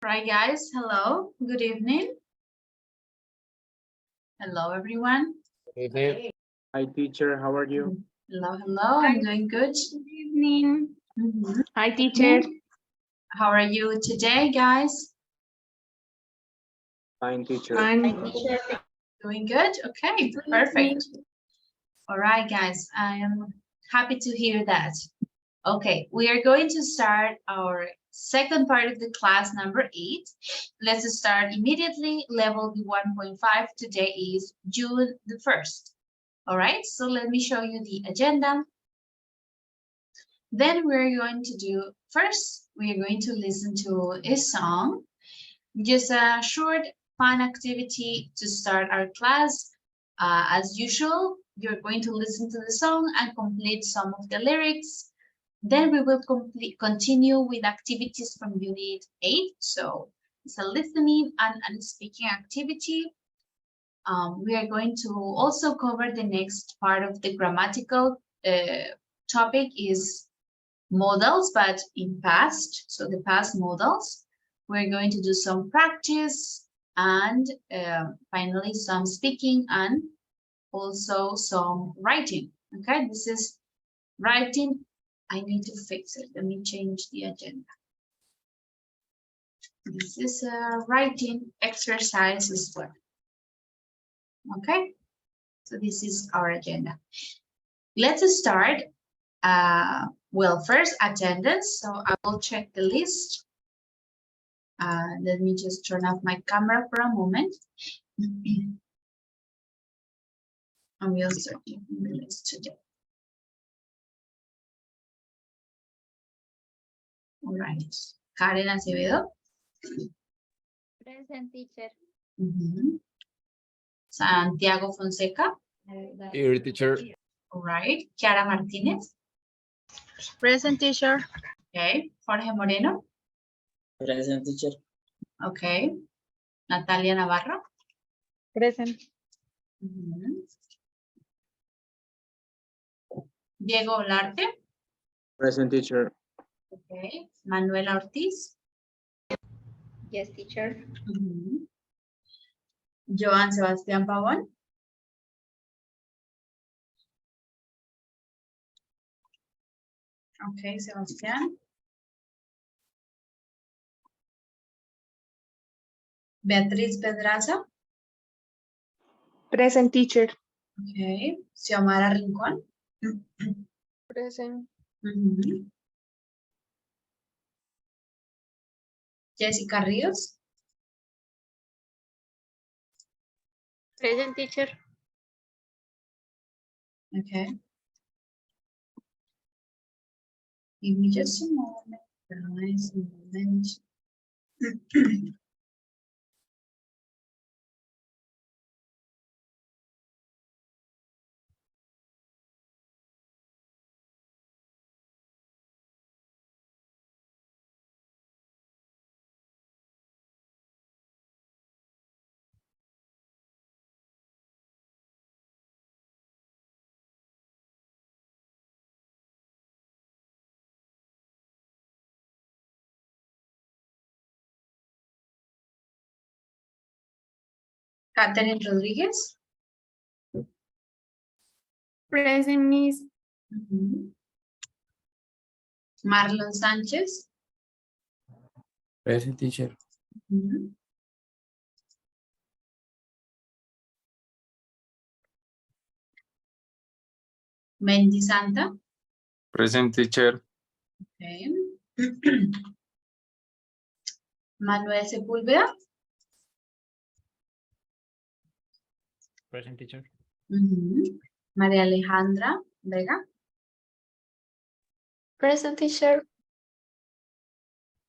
Right, guys. Hello. Good evening. Hello, everyone. Hey. Hi, teacher. How are you? Hello, hello. I'm doing good. Good evening. Hi, teacher. How are you today, guys? Fine, teacher. Doing good? Okay, perfect. All right, guys. I am happy to hear that. Okay, we are going to start our second part of the class number 8. Let's start immediately. Level B1.5. Today is June the 1st. All right, so let me show you the agenda. Then we're going to do, first, we are going to listen to a song. Just a short, fun activity to start our class. As usual, you're going to listen to the song and complete some of the lyrics. Then we will continue with activities from Unit 8. So it's a listening and speaking activity. We are going to also cover the next part of the grammatical topic is modals, but in past, so the past modals. We're going to do some practice and finally some speaking and also some writing. Okay, this is writing. I need to fix it. Let me change the agenda. This is a writing exercise as well. Okay, so this is our agenda. Let's start. Well, first attendance. So I will check the list. Let me just turn off my camera for a moment. And we'll start the list today. All right. Karen Acevedo. Present, teacher. Santiago Fonseca. Here, teacher. All right. Chiara Martinez. Present, teacher. Okay. Jorge Moreno. Present, teacher. Okay. Natalia Navarro. Present. Diego Olarte. Present, teacher. Okay. Manuela Ortiz. Yes, teacher. Joan Sebastián Pavón. Okay, Sebastián. Beatriz Pedraza. Present, teacher. Okay. Xiomara Rincón. Present. Jessica Ríos. Present, teacher. Okay. Give me just a moment. Guys, a moment. Catherine Rodríguez. Present, Miss. Marlon Sánchez. Present, teacher. Mendy Santa. Present, teacher. Okay. Manuel Sepúlveda. Present, teacher. María Alejandra Vega. Present, teacher.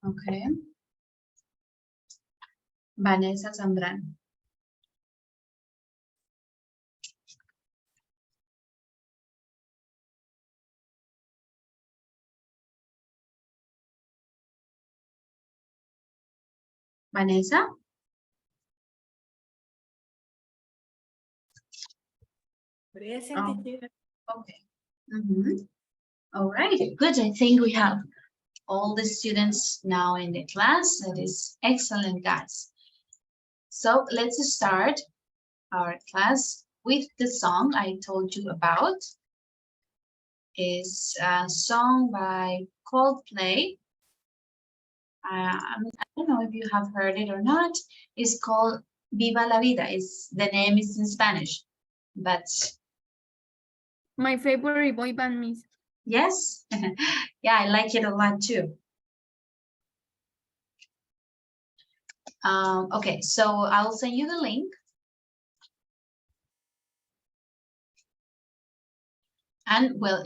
Okay. Vanessa Zambrano. Vanessa. Present, teacher. Okay. All right. Good. I think we have all the students now in the class. That is excellent, guys. So let's start our class with the song I told you about. Is a song by Coldplay. I don't know if you have heard it or not. It's called Viva la Vida. The name is in Spanish, but My favorite boy band, Miss. yes, yeah, I like it a lot too. Okay, so I'll send you the link. And well,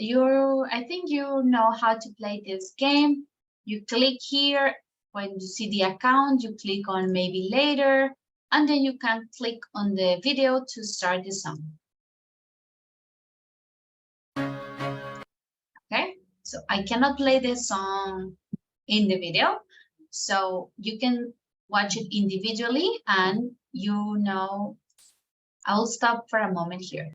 I think you know how to play this game. You click here. When you see the account, you click on maybe later, and then you can click on the video to start the song. Okay, so I cannot play the song in the video, so you can watch it individually, and I'll stop for a moment here.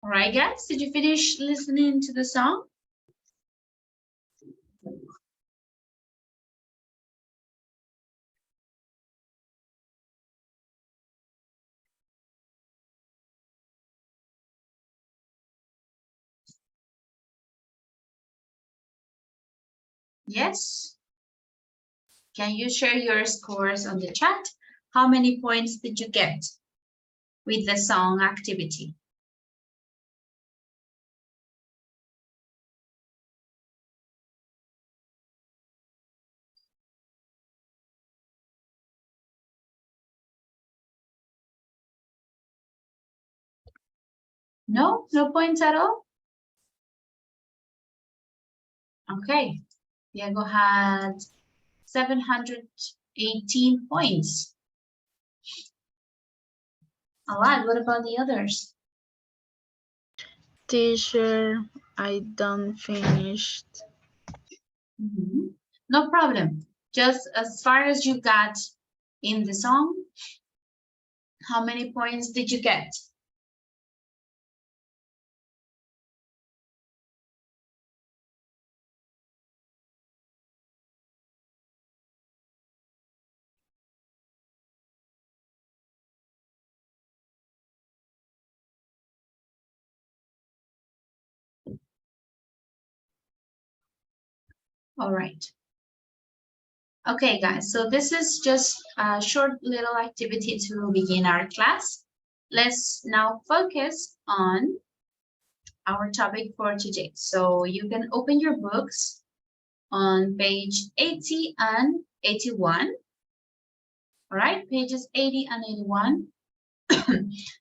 All right, guys, did you finish listening to the song? Yes. Can you share your scores on the chat? How many points did you get with the song activity? No, no points at all? Okay, Diego had 718 points. All right, what about the others? Teacher, I don't finished. No problem. Just as far as you got in the song, how many points did you get? All right. Okay, guys, so this is just a short little activity to begin our class. Let's now focus on our topic for today. So you can open your books on page 80 and 81. All right, pages 80 and 81.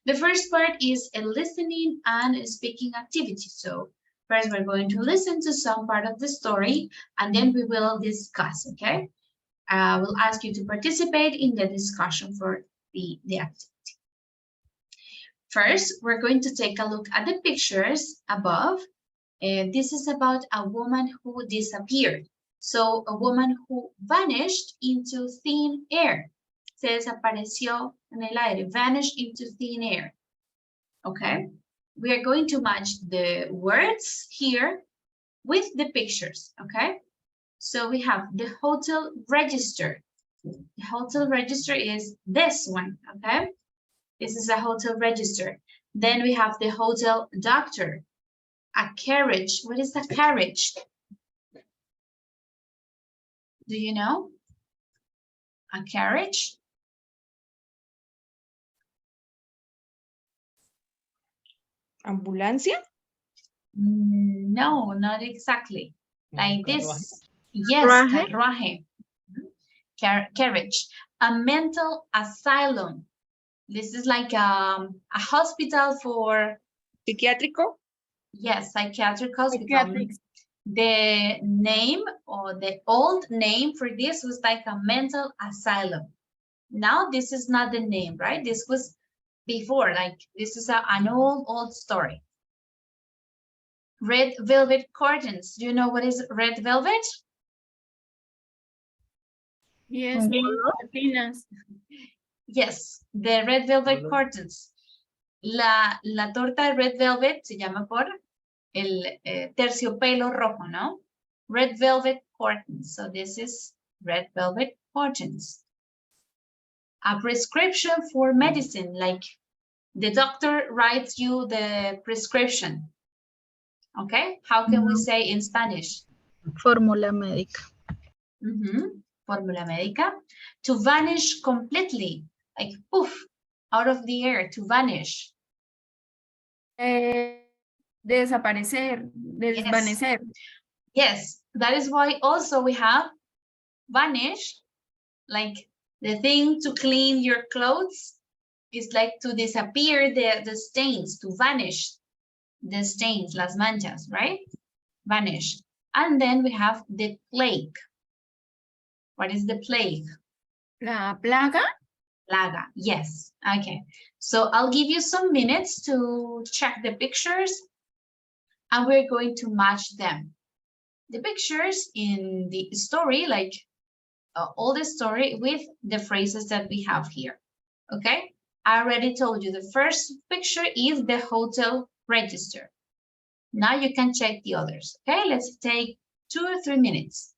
The first part is a listening and speaking activity. So first we're going to listen to some part of the story and then we will discuss, okay? We'll ask you to participate in the discussion for the activity. First, we're going to take a look at the pictures above. This is about a woman who disappeared. So a woman who vanished into thin air. Se desapareció en el aire, vanished into thin air. Okay, we are going to match the words here with the pictures, okay? So we have the hotel register. The hotel register is this one, okay? This is a hotel register. Then we have the hotel doctor. A carriage. What is a carriage? Do you know? A carriage? Ambulancia? No, not exactly. Like this. Yes, carruaje. Carriage. A mental asylum. This is like a hospital for... Psiquiátrico? Yes, psychiatric hospital. The name or the old name for this was like a mental asylum. Now this is not the name, right? This was before, like this is an old story. Red velvet curtains. Do you know what is red velvet? Yes, Yes, the red velvet curtains. La torta de red velvet se llama por el terciopelo rojo, ¿no? Red velvet curtains. So this is red velvet curtains. A prescription for medicine, like the doctor writes you the prescription. Okay, how can we say in Spanish? Fórmula médica. Fórmula médica. To vanish completely, like poof, out of the air, to vanish. Desaparecer, desvanecer. Yes, that is why also we have vanish, like the thing to clean your clothes is like to disappear the stains, to vanish the stains, las manchas, right? Vanish. And then we have the plague. What is the plague? La plaga? Plaga, yes. Okay. So I'll give you some minutes to check the pictures and we're going to match them. The pictures in the story, like all the story with the phrases that we have here. Okay. I already told you the first picture is the hotel register. Now you can check the others. Okay, let's take 2 or 3 minutes.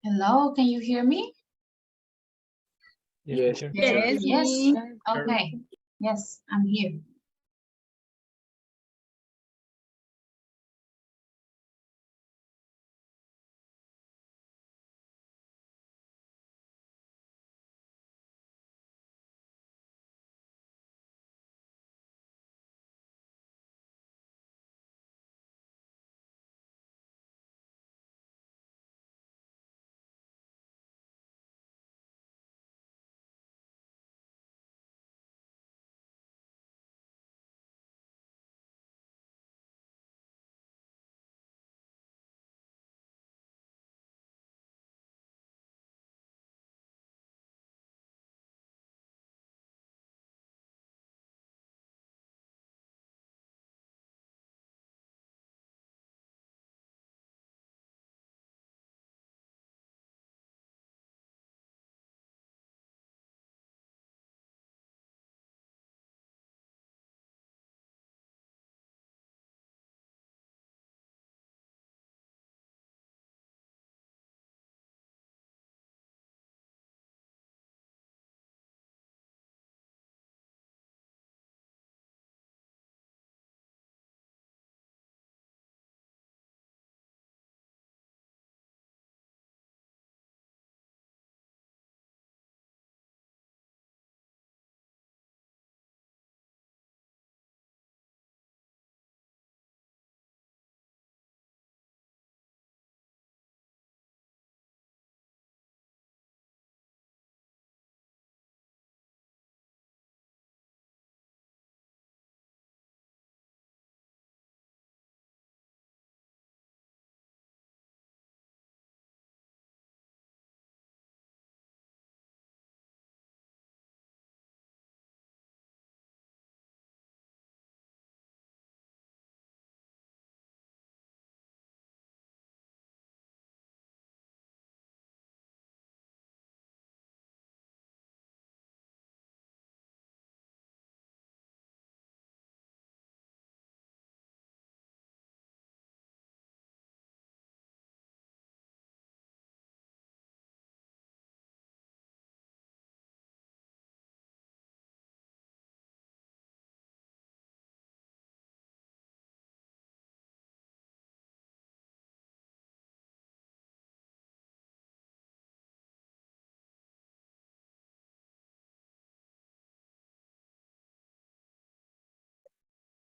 Hello, can you hear me? Yes. Yes, Yes. me. Okay. Yes, I'm here.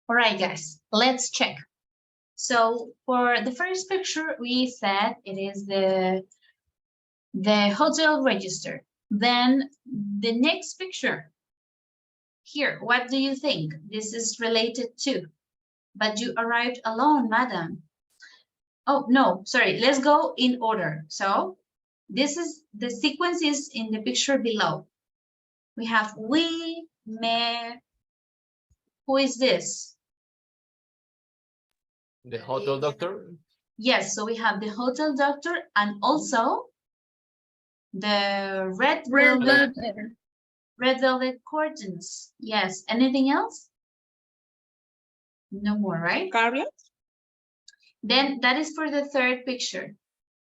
All right, guys, let's check. So for the first picture, we said it is the hotel register. Then the next picture here, what do you think this is related to? But you arrived alone, madam. Oh, no, sorry, let's go in order. So this is the sequence is in the picture below. We have we, me. Who is this? The hotel doctor. Yes, so we have the hotel doctor and also the red velvet curtains. Yes, anything else? No more, right? Carrot. Then that is for the third picture.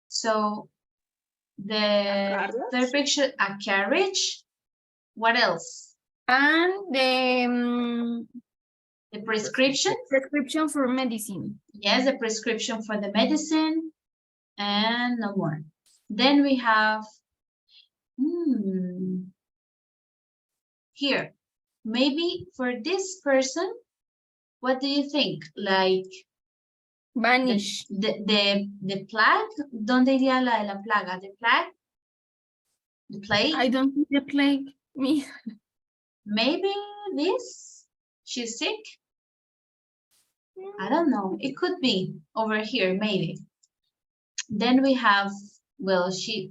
So the third picture, a carriage. What else? And The prescription. prescription for medicine. Yes, the prescription for the medicine. And no more. Then we have here. Maybe for this person, what do you think? Like Vanish. the plague? ¿Dónde iría la de la plaga? The plague? The plague? I don't think the plague. Me. Maybe this? She's sick? I don't know. It could be over here, maybe. Then we have, well,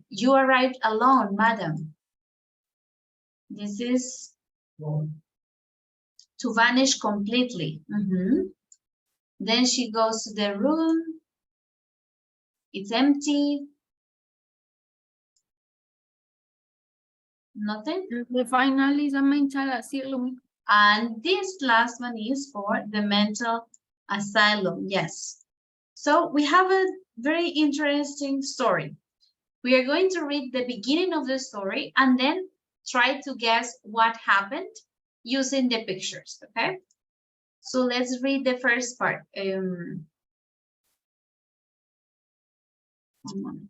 you arrived alone, madam. This is to vanish completely. Then she goes to the room. It's empty. Nothing. The final is a mental asylum. And this last one is for the mental asylum. Yes. So we have a very interesting story. We are going to read the beginning of the story and then try to guess what happened using the pictures, okay? So let's read the first part. One moment.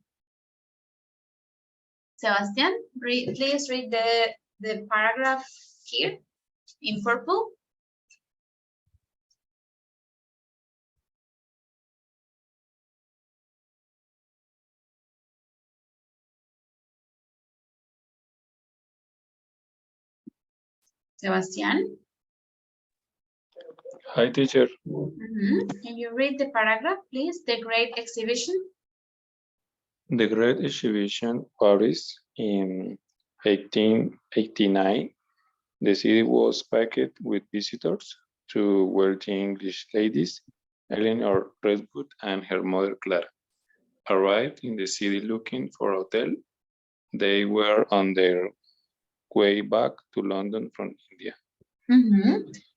Sebastian, please read the paragraph here in purple. Sebastian. Hi, teacher. Can you read the paragraph, please? The great exhibition. The Great Exhibition, Paris, in 1889, the city was packed with visitors. Two wealthy English ladies, Eleanor Redwood and her mother Clara, arrived in the city looking for a hotel. They were on their way back to London from India.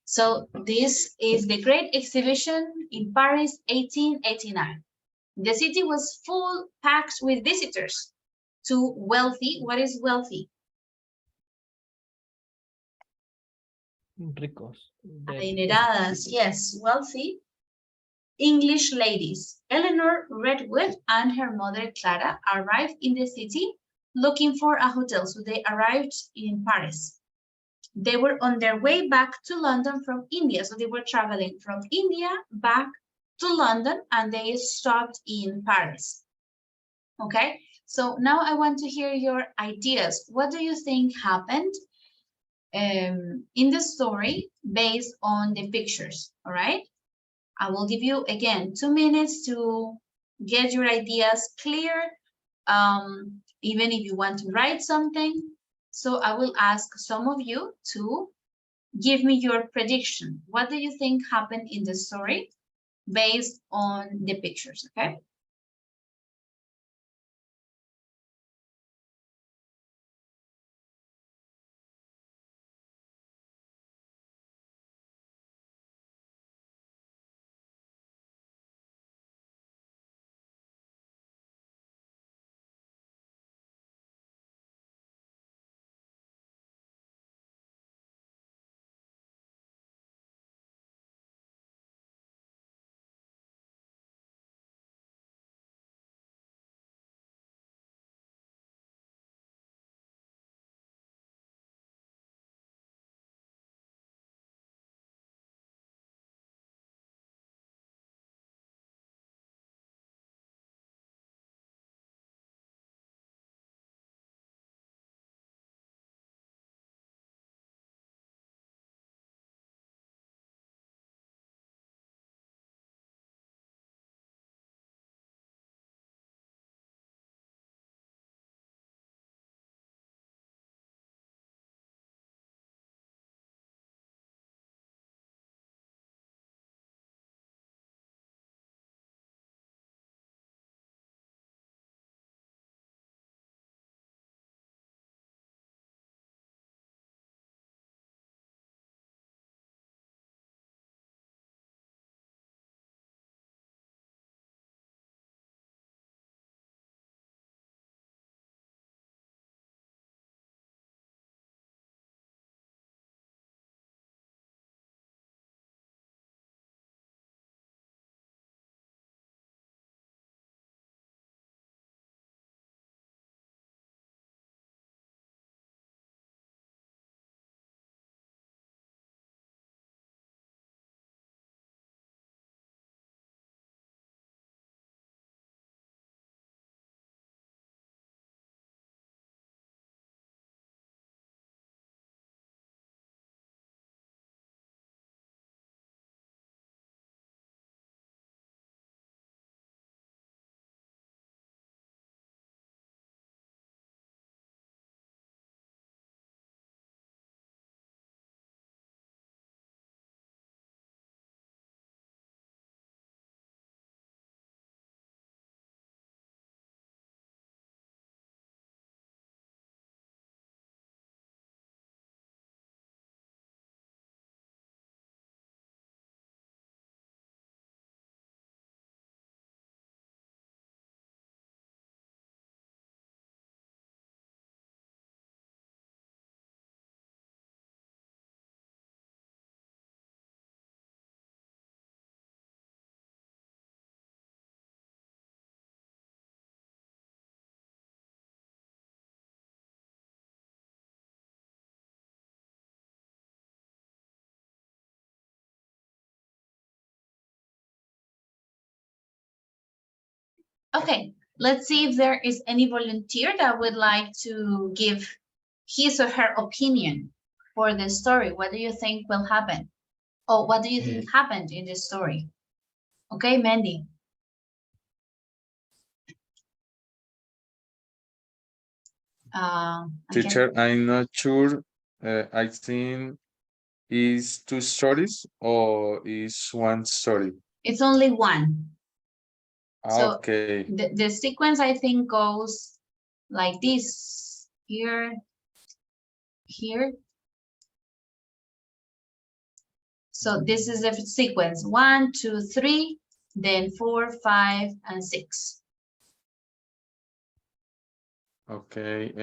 So this is the Great Exhibition in Paris, 1889. The city was full packed with visitors. Two wealthy, what is wealthy? Ricos. Adineradas, yes, wealthy English ladies. Eleanor Redwood and her mother Clara arrived in the city looking for a hotel. So they arrived in Paris. They were on their way back to London from India. So they were traveling from India back to London and they stopped in Paris. Okay, so now I want to hear your ideas. What do you think happened in the story based on the pictures? All right, I will give you again 2 minutes to get your ideas clear, even if you want to write something. So I will ask some of you to give me your prediction. What do you think happened in the story based on the pictures, okay? Okay, let's see if there is any volunteer that would like to give his or her opinion for the story. What do you think will happen? Or what do you think happened in this story? Okay, Mandy. Teacher, I'm not sure. I think is two stories or is one story. It's only one. So Okay. the sequence, I think, goes like this. Here, here. So this is the sequence: 1, 2, 3, then 4, 5, and 6. Okay.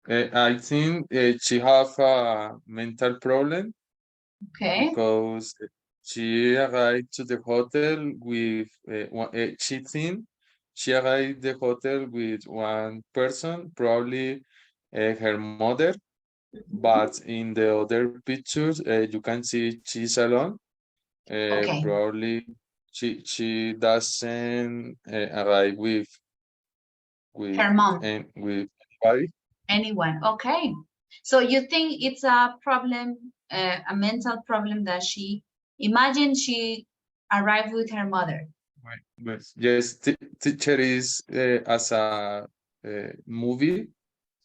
I think she have a mental problem Okay. because she arrived to the hotel with she think she arrived the hotel with one person, probably her mother, but in the other pictures you can see she's alone. Okay. Probably she doesn't arrive Her mom. with anybody. Anyone. Okay. So you think it's a problem, a mental problem that she imagine she arrived with her mother. Right. Yes, teacher is as a movie.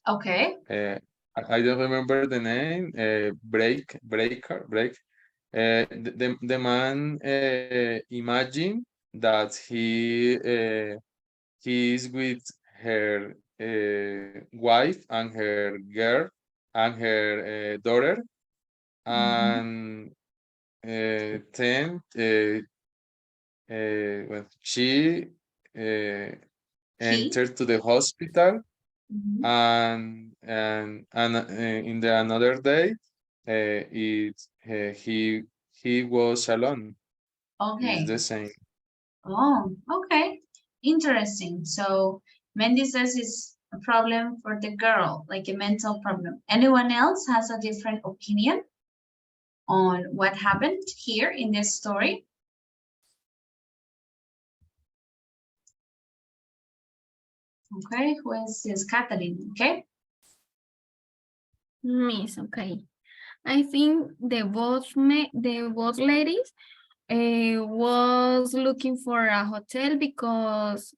Okay. I don't remember the name. Break. The man imagine that he is with her wife and her girl and her daughter, and then when she He. entered to the hospital, Mhm. and in the another day, he was alone. It's Okay. the same. Oh, okay. Interesting. So Mandy says it's a problem for the girl, like a mental problem. Anyone else has a different opinion on what happened here in this story? Okay, who is this? Catherine, okay? Miss, okay. I think the both ladies was looking for a hotel because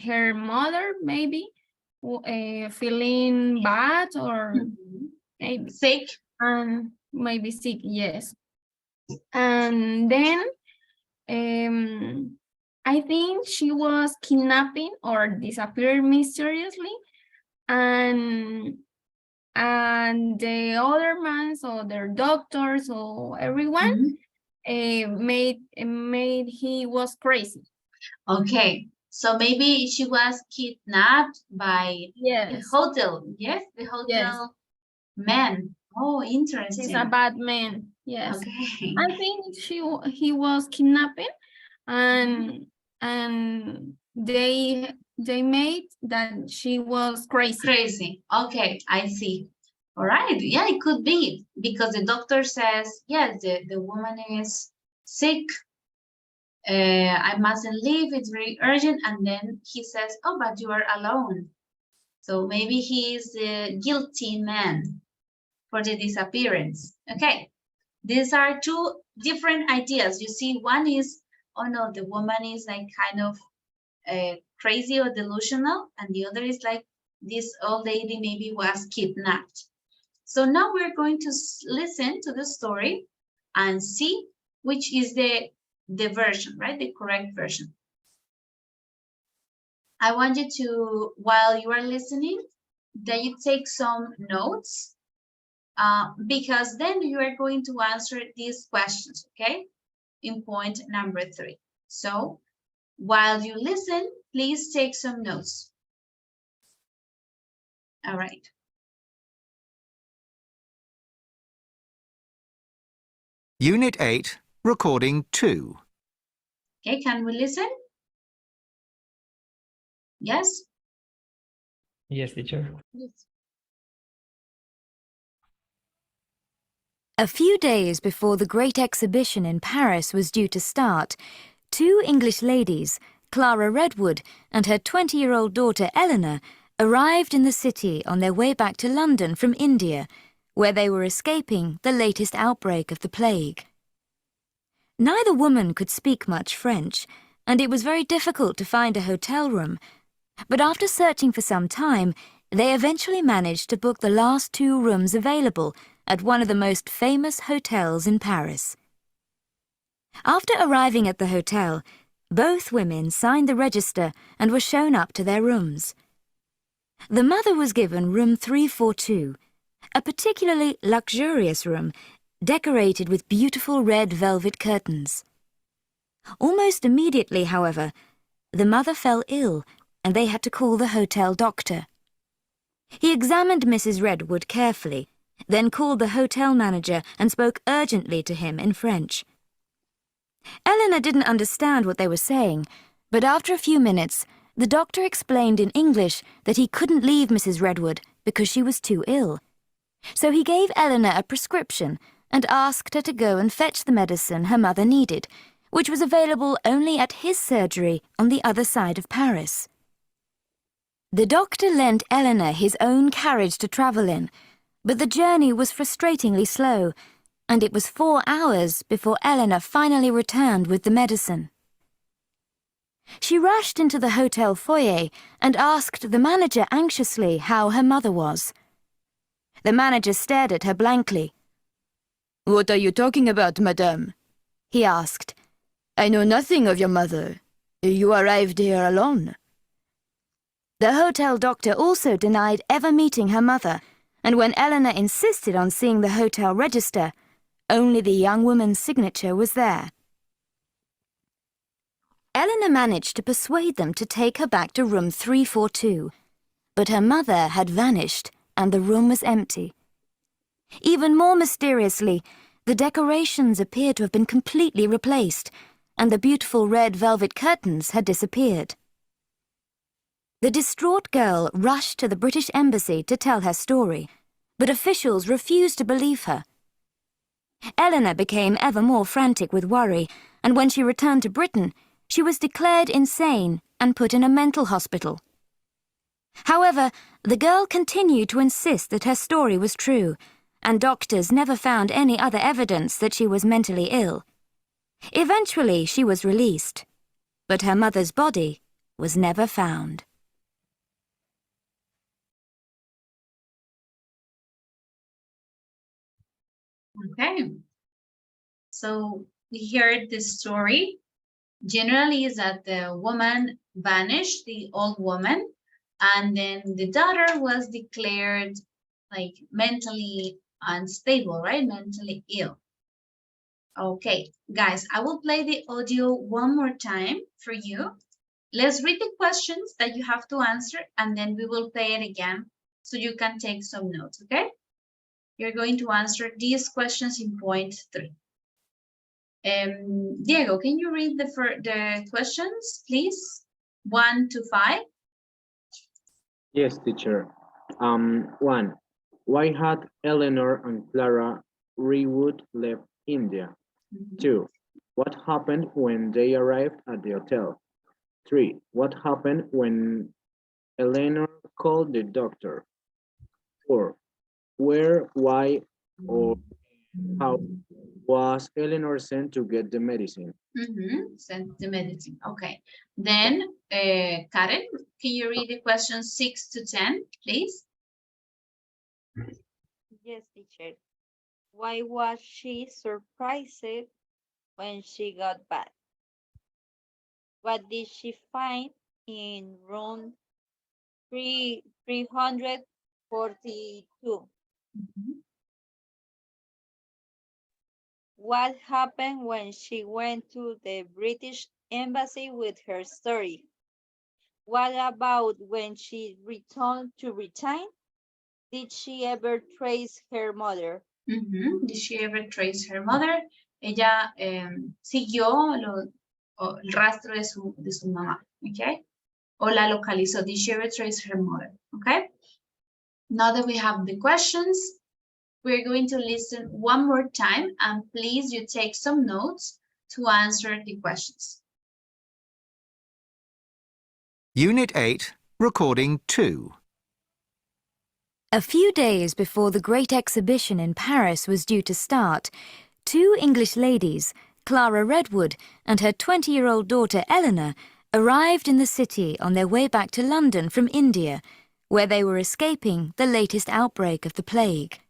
her mother maybe feeling bad or maybe Sick. maybe sick, yes. And then I think she was kidnapping or disappeared mysteriously, and the other man, so their doctors or everyone, made he was crazy. Okay, so maybe she was kidnapped by the Yes, hotel. Yes, the hotel man. Oh, he's a interesting. bad man. Yes, Okay. I think he was kidnapping, and they made that she was crazy. Crazy. Okay, I see. All right. Yeah, it could be because the doctor says, yes, the woman is sick. I mustn't leave. It's very urgent. And then he says, oh, but you are alone. So maybe he is the guilty man for the disappearance. Okay. These are two different ideas. You see, one is, oh no, the woman is like kind of crazy or delusional, and the other is like this old lady maybe was kidnapped. So now we're going to listen to the story and see which is the version, right? The correct version. I want you to, while you are listening, that you take some notes because then you are going to answer these questions, okay? In point number 3. So while you listen, please take some notes. All right. Unit 8, Recording 2. Okay, can we listen? Yes? Yes, teacher. A few days before the Great Exhibition in Paris was due to start, 2 English ladies, Clara Redwood and her 20-year-old daughter Eleanor arrived in the city on their way back to London from India, where they were escaping the latest outbreak of the plague. Neither woman could speak much French, and it was very difficult to find a hotel room, but after searching for some time, they eventually managed to book the last 2 rooms available at one of the most famous hotels in Paris. After arriving at the hotel, both women signed the register and were shown up to their rooms. The mother was given room 342, a particularly luxurious room decorated with beautiful red velvet curtains. Almost immediately, however, the mother fell ill and they had to call the hotel doctor. He examined Mrs. Redwood carefully, then called the hotel manager and spoke urgently to him in French. Eleanor didn't understand what they were saying, but after a few minutes, the doctor explained in English that he couldn't leave Mrs. Redwood because she was too ill. So he gave Eleanor a prescription and asked her to go and fetch the medicine her mother needed, which was available only at his surgery on the other side of Paris. The doctor lent Eleanor his own carriage to travel in, but the journey was frustratingly slow, and it was 4 hours before Eleanor finally returned with the medicine. She rushed into the hotel foyer and asked the manager anxiously how her mother was. The manager stared at her blankly. "What are you talking about, madame?" he asked. "I know nothing of your mother. You arrived here alone." The hotel doctor also denied ever meeting her mother, and when Eleanor insisted on seeing the hotel register, only the young woman's signature was there. Eleanor managed to persuade them to take her back to room 342, but her mother had vanished and the room was empty. Even more mysteriously, the decorations appeared to have been completely replaced, and the beautiful red velvet curtains had disappeared. The distraught girl rushed to the British Embassy to tell her story, but officials refused to believe her. Eleanor became ever more frantic with worry, and when she returned to Britain, she was declared insane and put in a mental hospital. However, the girl continued to insist that her story was true, and doctors never found any other evidence that she was mentally ill. Eventually, she was released, but her mother's body was never found. Okay, so we heard this story. Generally is that the woman vanished, the old woman, and then the daughter was declared like mentally unstable, right? Mentally ill. Okay, guys, I will play the audio one more time for you. Let's read the questions that you have to answer, and then we will play it again so you can take some notes, okay? You're going to answer these questions in point 3. Diego, can you read the questions, please? 1 to 5. Yes, teacher. 1. Why had Eleanor and Clara Redwood left India? 2. What happened when they arrived at the hotel? 3. What happened when Eleanor called the doctor? 4. Where, why, or how was Eleanor sent to get the medicine? Sent the medicine. Okay. Then, Karen, can you read the questions 6 to 10, please? Yes, teacher. Why was she surprised when she got back? What did she find in room 342? What happened when she went to the British Embassy with her story? What about when she returned to Britain? Did she ever trace her mother? Did she ever trace her mother? Ella siguió el rastro de su mamá, okay? O la localizó. Did she ever trace her mother, okay? Now that we have the questions, we're going to listen one more time, and please you take some notes to answer the questions. Unit 8, Recording 2. A few days before the Great Exhibition in Paris was due to start, two English ladies, Clara Redwood and her 20-year-old daughter Eleanor, arrived in the city on their way back to London from India, where they were escaping the latest outbreak of the plague.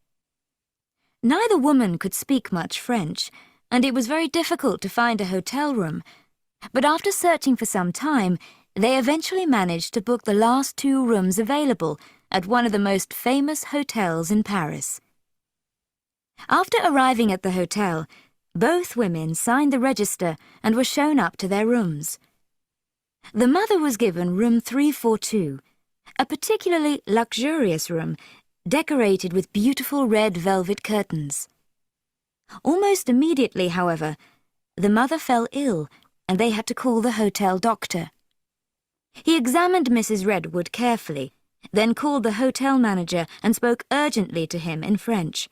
Neither woman could speak much French, and it was very difficult to find a hotel room, but after searching for some time, they eventually managed to book the last 2 rooms available at one of the most famous hotels in Paris. After arriving at the hotel, both women signed the register and were shown up to their rooms. The mother was given room 342, a particularly luxurious room, decorated with beautiful red velvet curtains. Almost immediately, however, the mother fell ill and they had to call the hotel doctor. He examined Mrs. Redwood carefully, then called the hotel manager and spoke urgently to him in French.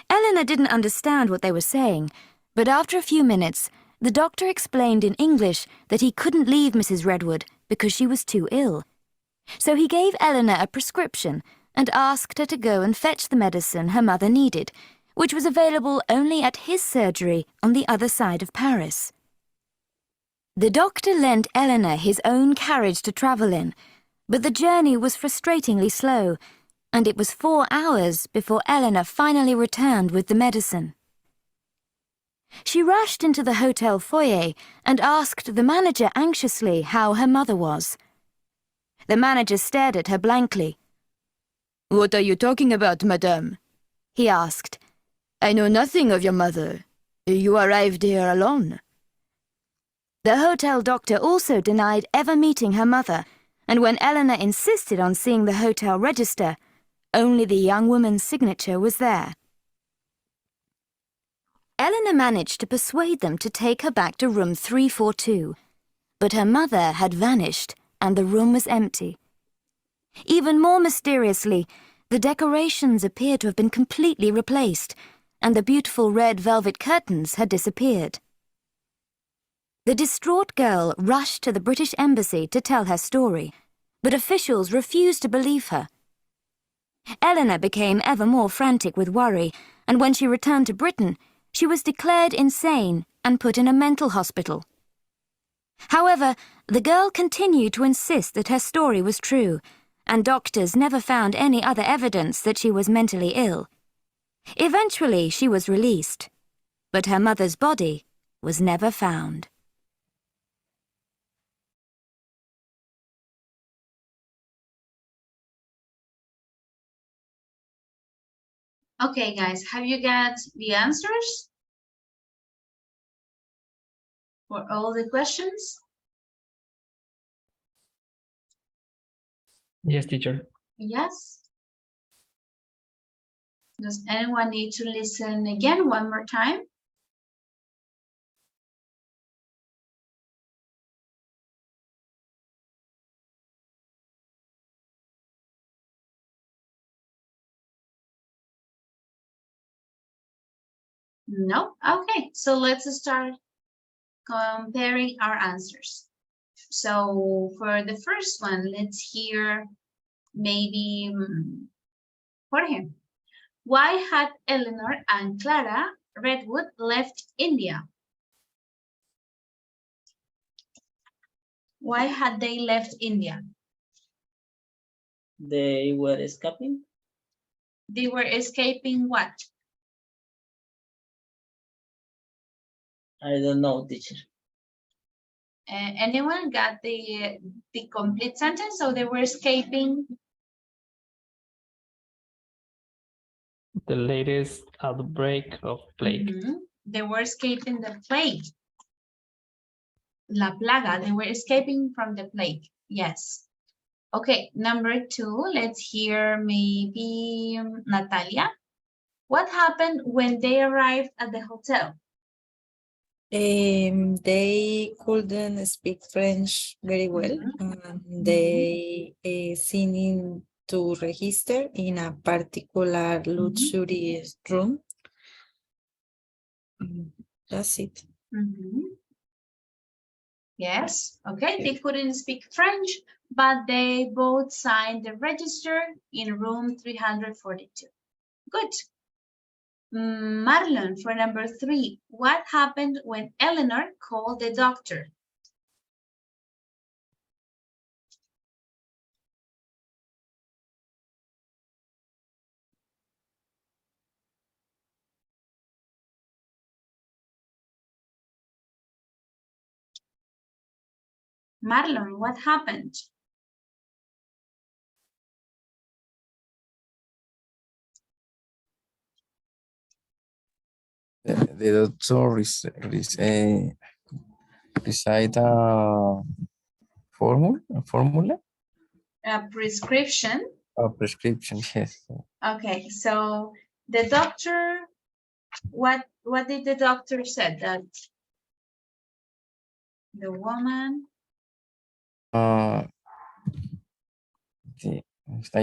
Eleanor didn't understand what they were saying, but after a few minutes, the doctor explained in English that he couldn't leave Mrs. Redwood because she was too ill. So he gave Eleanor a prescription and asked her to go and fetch the medicine her mother needed, which was available only at his surgery on the other side of Paris. The doctor lent Eleanor his own carriage to travel in, but the journey was frustratingly slow, and it was 4 hours before Eleanor finally returned with the medicine. She rushed into the hotel foyer and asked the manager anxiously how her mother was. The manager stared at her blankly. "What are you talking about, madame?" he asked. "I know nothing of your mother. You arrived here alone." The hotel doctor also denied ever meeting her mother, and when Eleanor insisted on seeing the hotel register, only the young woman's signature was there. Eleanor managed to persuade them to take her back to room 342, but her mother had vanished and the room was empty. Even more mysteriously, the decorations appeared to have been completely replaced, and the beautiful red velvet curtains had disappeared. The distraught girl rushed to the British Embassy to tell her story, but officials refused to believe her. Eleanor became ever more frantic with worry, and when she returned to Britain, she was declared insane and put in a mental hospital. However, the girl continued to insist that her story was true, and doctors never found any other evidence that she was mentally ill. Eventually, she was released, but her mother's body was never found. Okay, guys, have you got the answers for all the questions? Yes, teacher. Yes. Does anyone need to listen again one more time? No? Okay, so let's start comparing our answers. So for the first one, let's hear maybe Jorge. Why had Eleanor and Clara Redwood left India? Why had they left India? They were escaping. They were escaping what? I don't know, teacher. Anyone got the complete sentence? So they were escaping The latest outbreak of plague. They were escaping the plague. La plaga, they were escaping from the plague. Yes. Okay, number 2, let's hear maybe Natalia. What happened when they arrived at the hotel? They couldn't speak French very well, and they seemed to register in a particular luxurious room. That's it. Yes, okay, they couldn't speak French, but they both signed the register in room 342. Good. Marlon, for number 3, what happened when Eleanor called the doctor? Marlon, what happened? The doctor recite a formula? A prescription. A prescription, yes. Okay, so the doctor, what did the doctor say? That the woman. I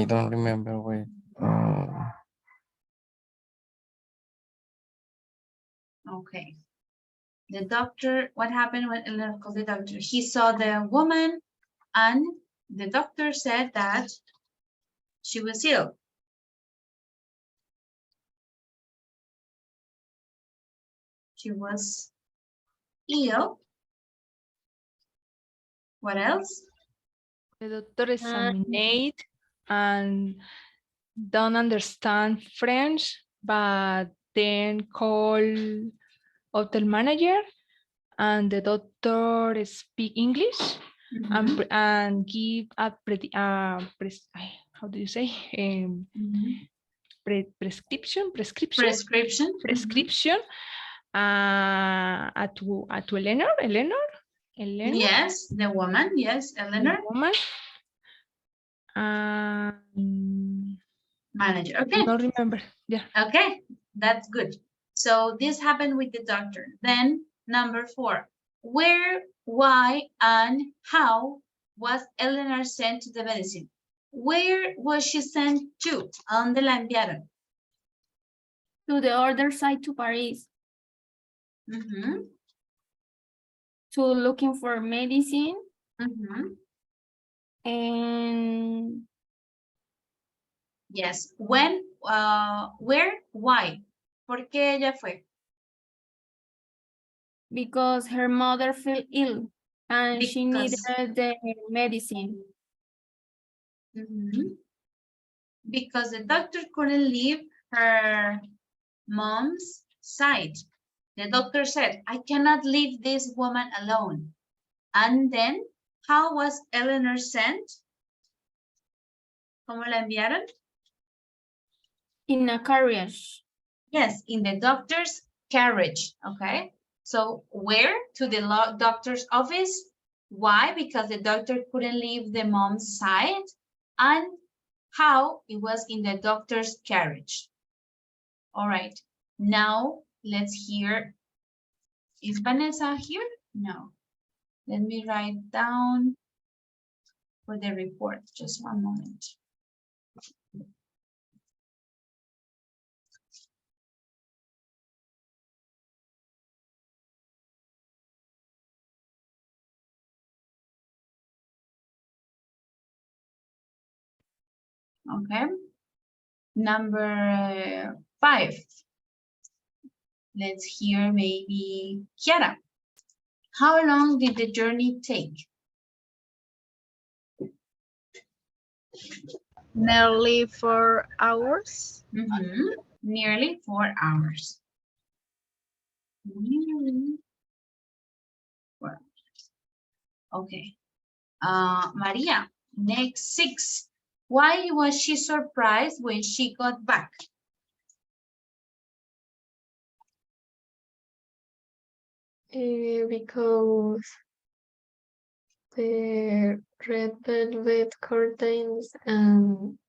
don't remember where. Okay. The doctor, what happened when Eleanor called the doctor? He saw the woman and the doctor said that she was ill. She was ill. What else? The doctor examined and don't understand French, but then call hotel manager and the doctor speak English and give a how do you say prescription to Eleanor. Yes, the woman. Yes, Eleanor. The woman. Manager. Okay. I don't remember. Yeah. Okay, that's good. So this happened with the doctor. Then number 4, where, why, and how was Eleanor sent to the medicine? Where was she sent to? ¿A dónde la enviaron? To the other side, to Paris. To looking for medicine. And yes, when, where, why? ¿Por qué ella fue? because her mother fell ill and she needed the medicine. Because the doctor couldn't leave her mom's side. The doctor said, I cannot leave this woman alone. And then, how was Eleanor sent? ¿Cómo la enviaron? In a carriage. Yes, in the doctor's carriage, okay? So where? To the doctor's office. Why? Because the doctor couldn't leave the mom's side. And how? It was in the doctor's carriage. All right, now let's hear. Is Vanessa here? No. Let me write down for the report. Just one moment. Okay. Number 5. Let's hear maybe Kiara. How long did the journey take? Nearly 4 hours. Nearly 4 hours. Nearly 4 hours. Okay. Maria, next 6. Why was she surprised when she got back? Because the red velvet curtains and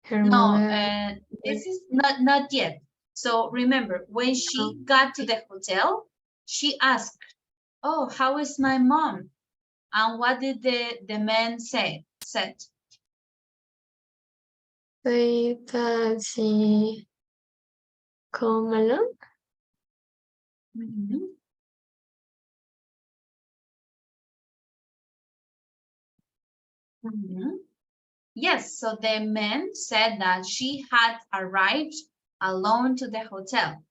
her mother. This is not yet. So remember, when she got to the hotel, she asked, oh, how is my mom? And what did the man said? Say that she come along. Yes, so the man said that she had arrived alone to the hotel.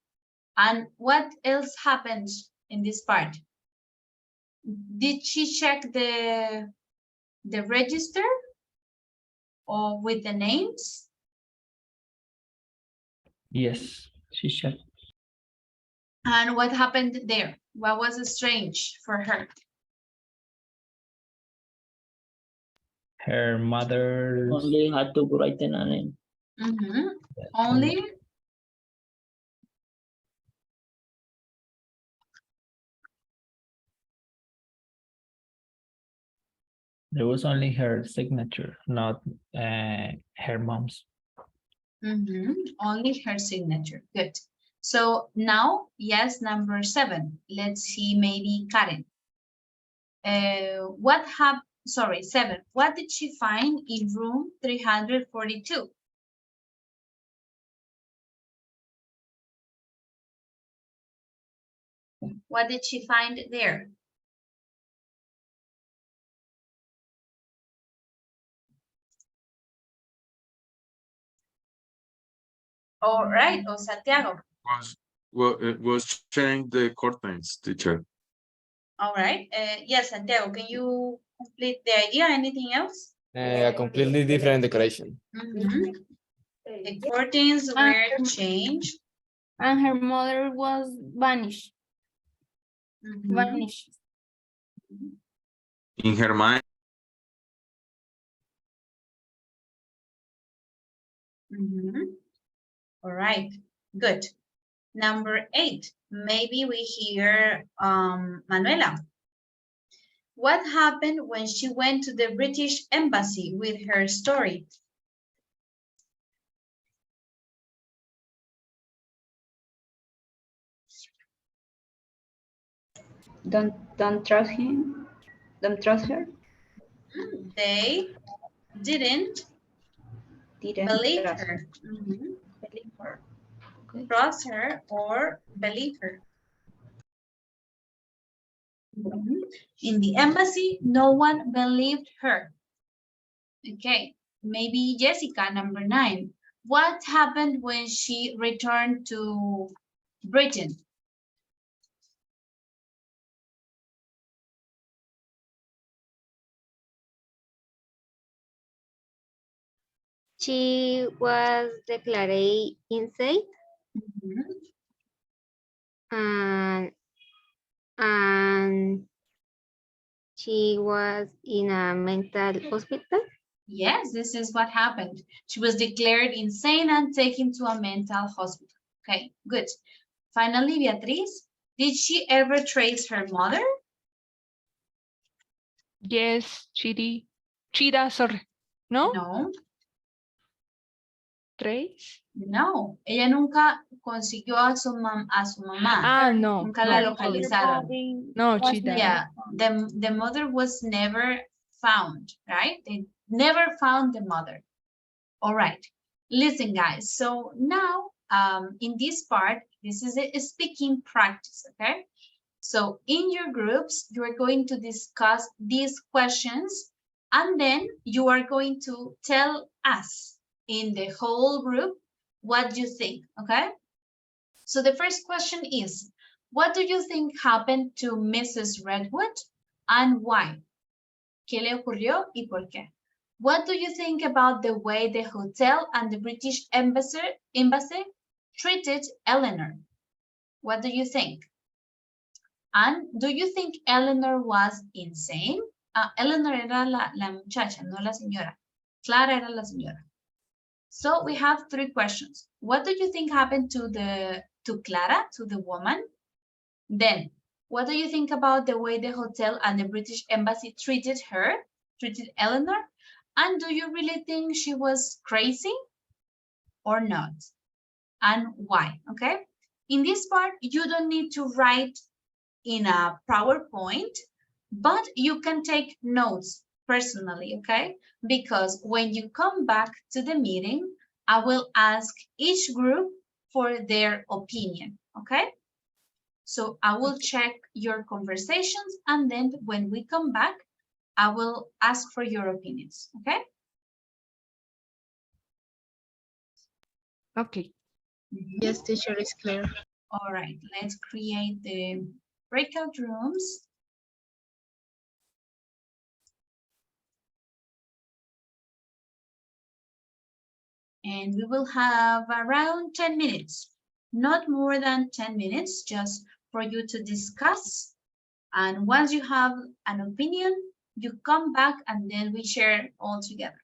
And what else happened in this part? Did she check the register or with the names? Yes, she checked. And what happened there? What was strange for her? Her mother. Only had to write a name. Only. There was only her signature, not her mom's. Only her signature. Good. So now, yes, number 7. Let's see, maybe Karen. Sorry, 7. What did she find in room 342? What did she find there? All right, oh, Santiago. Was changing the curtains, teacher. All right. Yes, Santiago, can you complete the idea? Anything else? A completely different decoration. The curtains were changed. And her mother was vanished. Vanished. In her mind. All right, good. Number 8, maybe we hear Manuela. What happened when she went to the British Embassy with her story? Don't trust him. Don't trust her. They didn't believe her. Believe her. Okay. Trust her or believe her. In the embassy, no one believed her. Okay, maybe Jessica, number 9. What happened when she returned to Britain? She was declared insane and she was in a mental hospital. Yes, this is what happened. She was declared insane and taken to a mental hospital. Okay, good. Finally, Beatriz, did she ever trace her mother? Yes, Chida, sorry. No? No. Trace? No, ella nunca consiguió a su mamá. Ah, no. Nunca la localizaron. No, Chida. Yeah, the mother was never found, right? They never found the mother. All right, listen guys. So now in this part, this is a speaking practice, okay? So in your groups, you are going to discuss these questions and then you are going to tell us in the whole group what you think, okay? So the first question is, what do you think happened to Mrs. Redwood and why? ¿Qué le ocurrió y por qué? What do you think about the way the hotel and the British embassy treated Eleanor? What do you think? And do you think Eleanor was insane? Eleanor era la muchacha, no la señora. Clara era la señora. So we have 3 questions. What do you think happened to Clara, to the woman? Then, what do you think about the way the hotel and the British embassy treated Eleanor? And do you really think she was crazy or not? And why, okay? In this part, you don't need to write in a PowerPoint, but you can take notes personally, okay? Because when you come back to the meeting, I will ask each group for their opinion, okay? So I will check your conversations and then when we come back, I will ask for your opinions, okay? Okay. Yes, teacher, is clear. All right, let's create the breakout rooms. And we will have around 10 minutes, not more than 10 minutes, just for you to discuss. And once you have an opinion, you come back and then we share all together.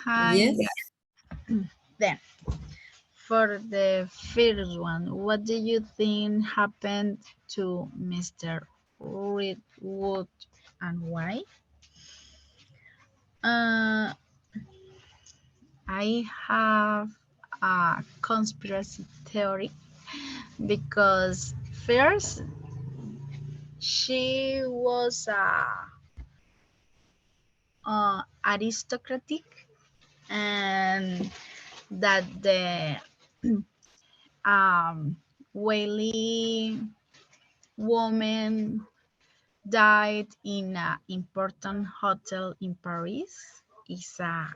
Hi. Yes. Then, for the first one, what do you think happened to Mr. Redwood and why? I have a conspiracy theory because first she was aristocratic and that the wealthy woman died in an important hotel in Paris is a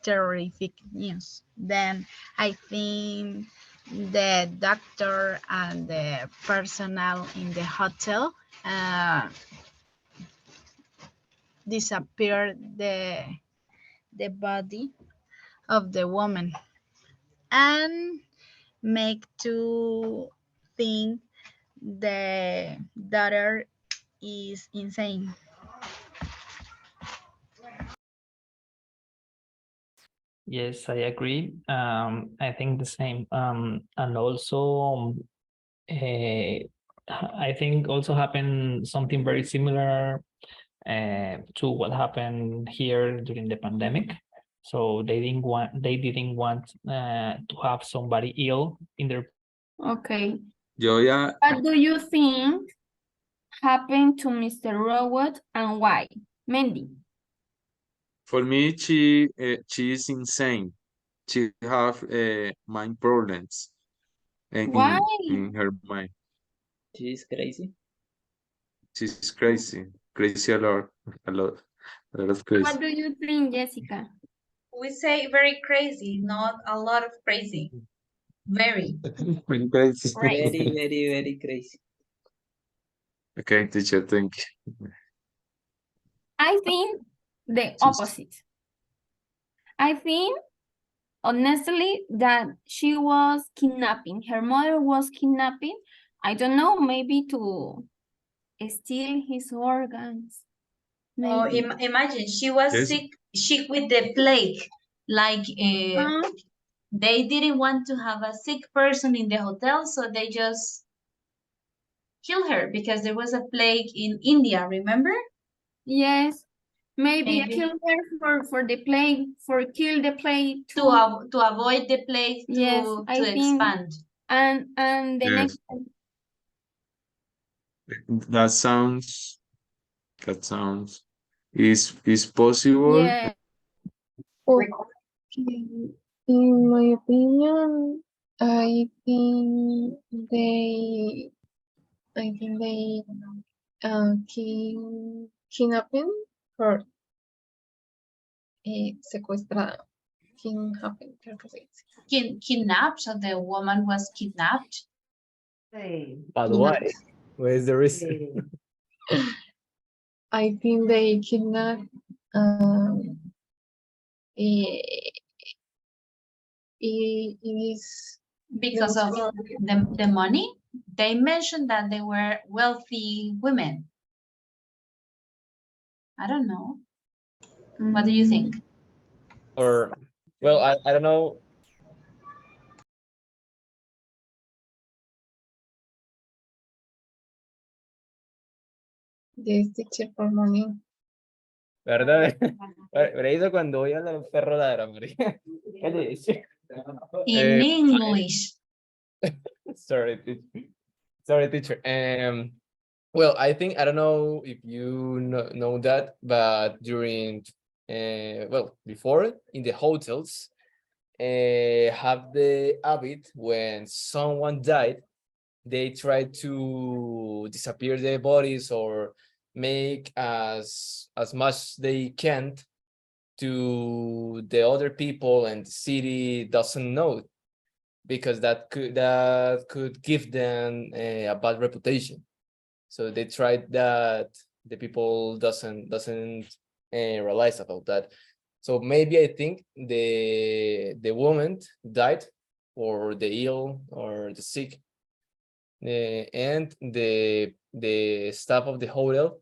terrific news. Then I think the doctor and the personnel in the hotel disappeared the body of the woman and make to think the daughter is insane. Yes, I agree. I think the same. And also, I think also happened something very similar to what happened here during the pandemic. So they didn't want to have somebody ill in their. Okay. Yo ya, What do you think happened to Mr. Robot and why? Mandy. for me, she is insane. She have mind problems Why? in her mind. She is crazy. She's crazy, crazy a lot of crazy. What do you think, Jessica? We say very crazy, not a lot of crazy. Very. Very crazy. Right. Very, very, very crazy. Okay, teacher, thank you. I think the opposite. I think, honestly, that she was kidnapping. Her mother was kidnapping. I don't know, maybe to steal his organs. Oh, Maybe. imagine she was Yes. sick with the plague. Like they didn't want to have a sick person in the hotel, so they just killed her because there was a plague in India, remember? Yes, maybe Maybe. kill her for the plague, for kill the plague too. To avoid the plague Yes, I to think, expand. and the Yes. next. That sounds is possible. Yeah. Okay. In my opinion, I think they kidnapping her secuestrada. Kidnapping, creo que se dice. Kidnapped, so the woman was kidnapped. But why? What is the reason? I think they kidnapped it is Because of the money. They mentioned that they were wealthy women. I don't know. What do you think? Or, well, I don't know. Yes, teacher, for morning. ¿Verdad? Pero eso cuando voy a la perro ladra, María. ¿Qué le dice? In English. Sorry, teacher. Sorry, teacher. Well, I think, I don't know if you know that, but during, well, before in the hotels, have the habit when someone died, they try to disappear their bodies or make as much they can to the other people, and the city doesn't know, because that could give them a bad reputation. So they tried that the people doesn't realize about that. So maybe I think the woman died, or the ill or the sick, and the staff of the hotel,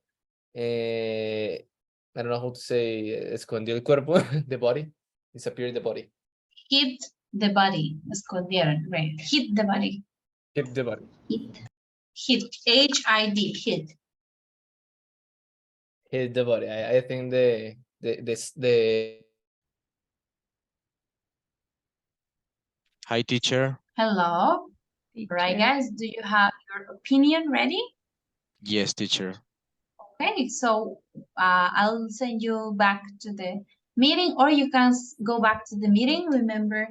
I don't know how to say, escondió el cuerpo, the body, disappeared the body. Hid the body. Escondieron. Right. Hid the body. Keep the body. Hid. H-I-D. Hid. Hit the body. I think the Hi, teacher. Hello. Right, guys. Do you have your opinion ready? Yes, teacher. Okay, so I'll send you back to the meeting, or you can go back to the meeting. Remember,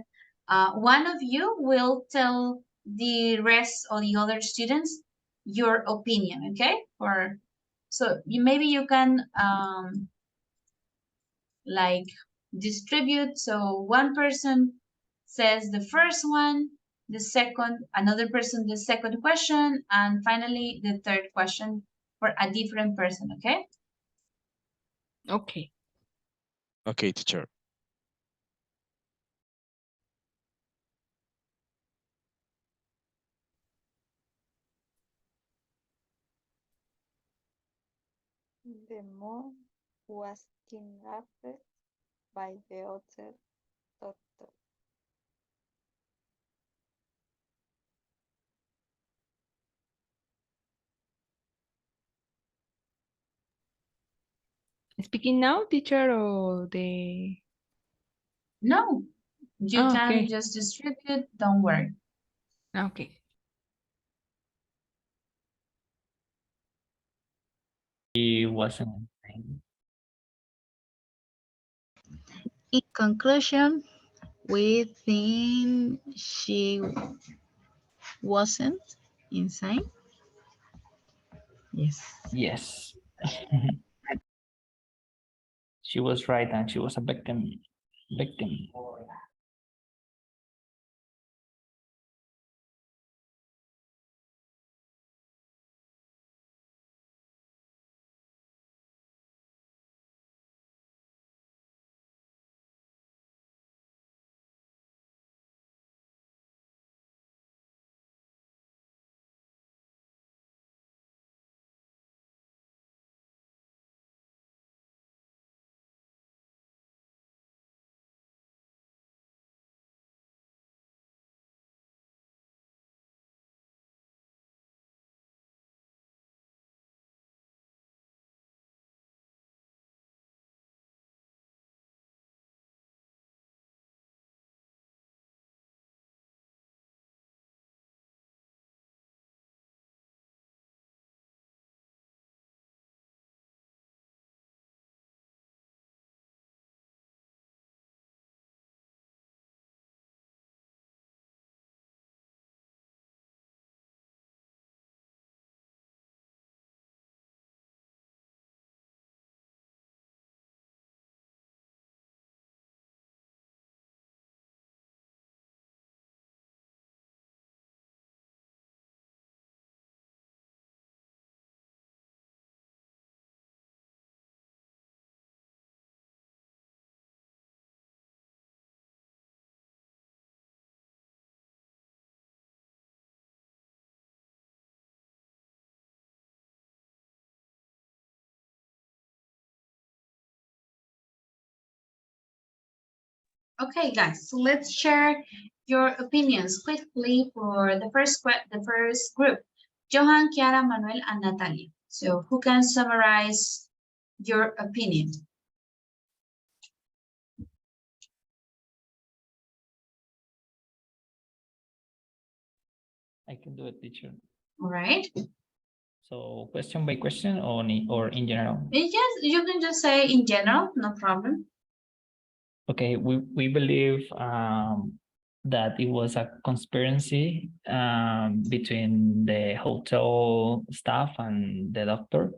one of you will tell the rest of the other students your opinion, okay? Or so maybe you can like distribute. So one person says the first one, the second, another person the second question, and finally the third question for a different person, okay? Okay. Okay, teacher. The mom was kidnapped by the other doctor. Speaking now, teacher, or the... No, you Oh, can okay. just distribute, don't worry. Okay. He wasn't. In conclusion, we think she wasn't insane. Yes. Yes. She was right, and she was a victim. Okay, guys, so let's share your opinions quickly for the first group. Johan, Chiara, Manuel, and Natalia. So who can summarize your opinion? I can do it, teacher. All right. So question by question or in general? Yes, you can just say in general, no problem. Okay, we believe that it was a conspiracy between the hotel staff and the doctor,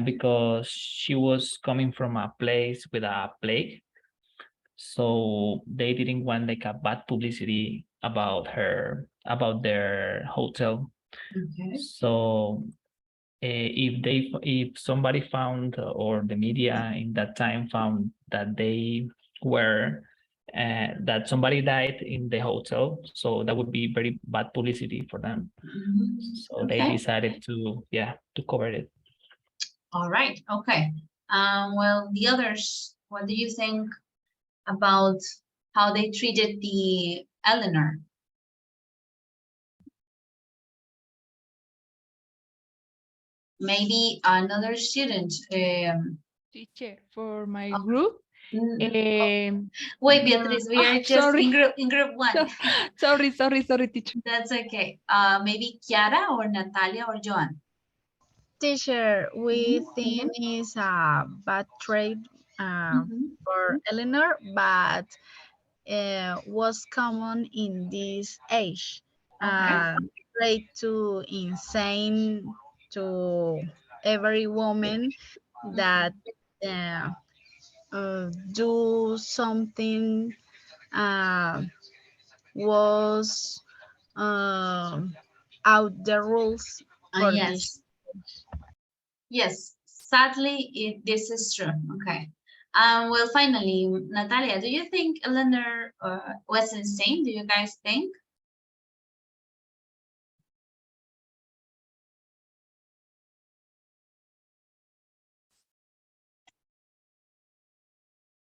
because she was coming from a place with a plague. So they didn't want like a bad publicity about their hotel. Okay. So if somebody found, or the media in that time found that they were that somebody died in the hotel, so that would be very bad publicity for them. So they decided to cover it. All right. Okay. Well, the others, what do you think about how they treated the Eleanor? Maybe another student. Teacher, for my group. Wait, Beatriz, we are just sorry. in group one. Sorry, teacher. That's okay. Maybe Chiara or Natalia or Joan. Teacher, we think is a bad trade for Eleanor, but was common in this age. Trade to insane to every woman that do something was out the rules for this. Yes, sadly, this is true. Okay. Well, finally, Natalia, do you think Eleanor was insane? Do you guys think?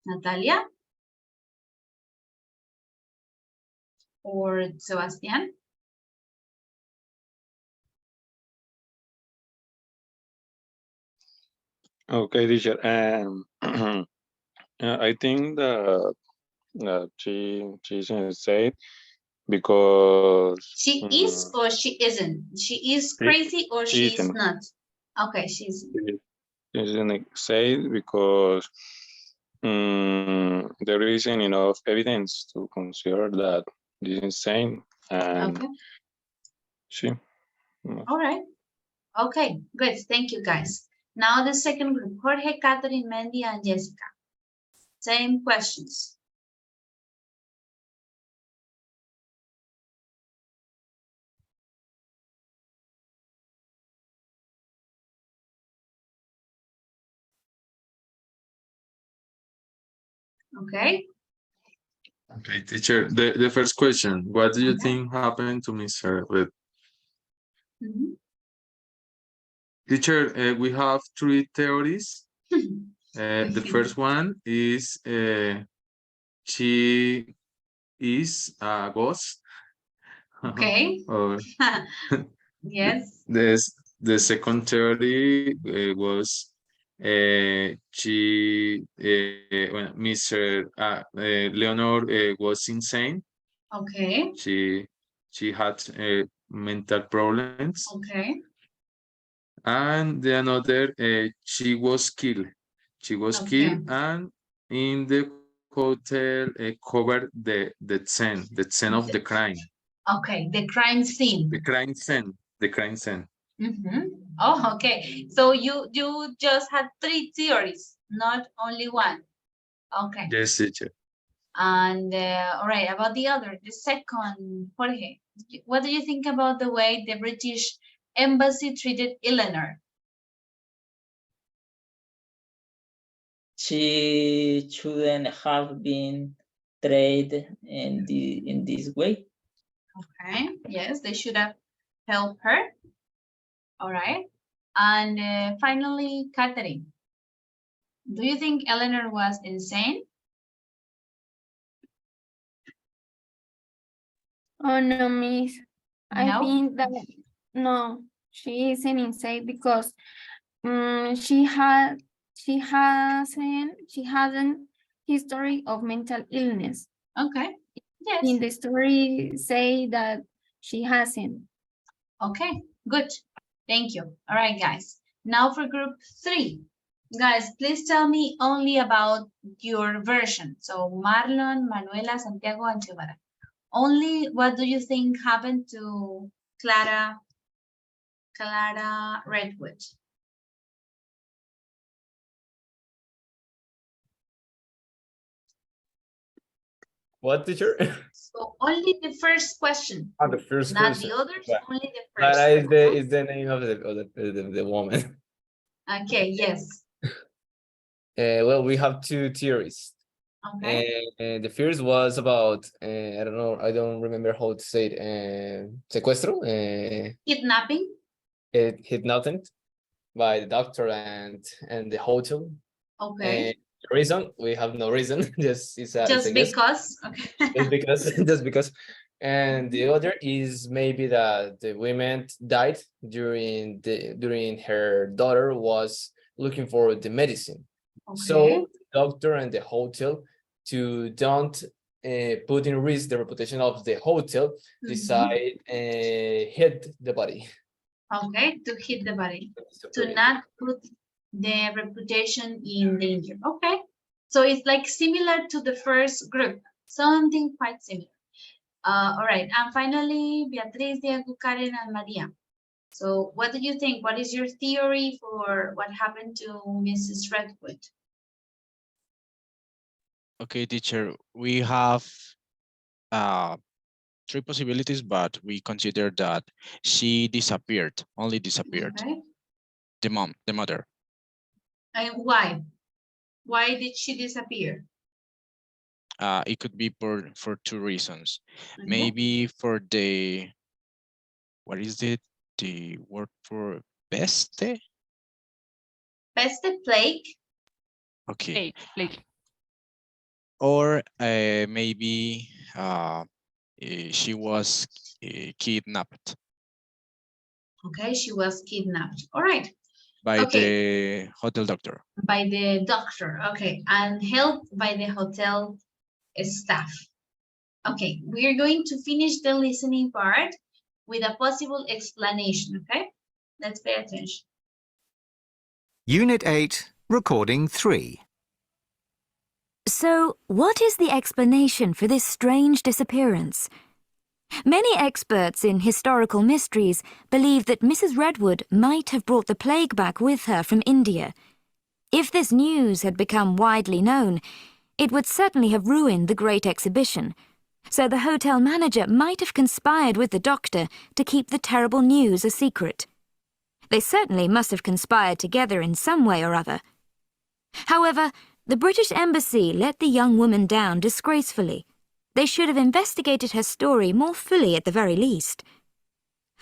Natalia? Or Sebastian? Okay, teacher. I think that she's insane because she is or she isn't. She is crazy or she's not. Okay, she's insane because there isn't enough evidence to consider that this is insane, and she. All right. Okay, good. Thank you, guys. Now the second group, Jorge, Catherine, Mandy, and Jessica. Same questions. Okay. Okay, teacher, the first question, what do you think happened to Mr. Red? Teacher, we have three theories. The first one is she is a ghost. Okay. Yes. The second theory was Mr. Leonor was insane. Okay. She had mental problems. Okay. And the another, she was killed. She was killed, and in the hotel covered the scene of the crime. Okay, the crime scene. The crime scene. The crime scene. Oh, okay. So you just had three theories, not only one. Okay. Yes, teacher. And all right, about the second, Jorge, what do you think about the way the British embassy treated Eleanor? She shouldn't have been treated in this way. Okay, yes, they should have helped her. All right. And finally, Catherine, do you think Eleanor was insane? Oh no, miss. I No? think that no, she isn't insane because she hasn't history of mental illness. Okay. Yes. In the story say that she hasn't. Okay, good. Thank you. All right, guys. Now for group 3. Guys, please tell me only about your version. So Marlon, Manuela, Santiago, and Chivara. Only what do you think happened to Clara Redwood? What, teacher? So only the first question, Oh, the first not question. the others, Yeah. only the first. Clara is the name of the woman. Okay, yes. Well, we have two theories. Okay. And the first was about, I don't know, I don't remember how to say it, secuestro, Kidnapping. kidnapping by the doctor and the hotel. Okay. The reason, we have no reason, just it's a Just guess. because. Okay. Just because. And the other is maybe that the women died during her daughter was looking for the medicine. Okay. So the doctor and the hotel, to don't put in risk the reputation of the hotel, decide hit the body. Okay, to hit the body, to not put the reputation in danger. Okay, so it's like similar to the first group, something quite similar. All right, and finally, Beatriz, Diego, Karen, and Maria. So what do you think? What is your theory for what happened to Mrs. Redwood? Okay, teacher, we have 3 possibilities, but we consider that she disappeared, only disappeared. Okay. The mother. And why? Why did she disappear? It could be for 2 reasons. Maybe for what is the word for peste? Peste, plague? Okay. Plague. Or maybe she was kidnapped. Okay, she was kidnapped. All right. By Okay. the hotel doctor. By the doctor, okay, and helped by the hotel staff. Okay, we're going to finish the listening part with a possible explanation, okay? Let's pay attention. Unit 8, Recording 3. So, what is the explanation for this strange disappearance? Many experts in historical mysteries believe that Mrs. Redwood might have brought the plague back with her from India. If this news had become widely known, it would certainly have ruined the Great Exhibition, so the hotel manager might have conspired with the doctor to keep the terrible news a secret. They certainly must have conspired together in some way or other. However, the British Embassy let the young woman down disgracefully. They should have investigated her story more fully at the very least.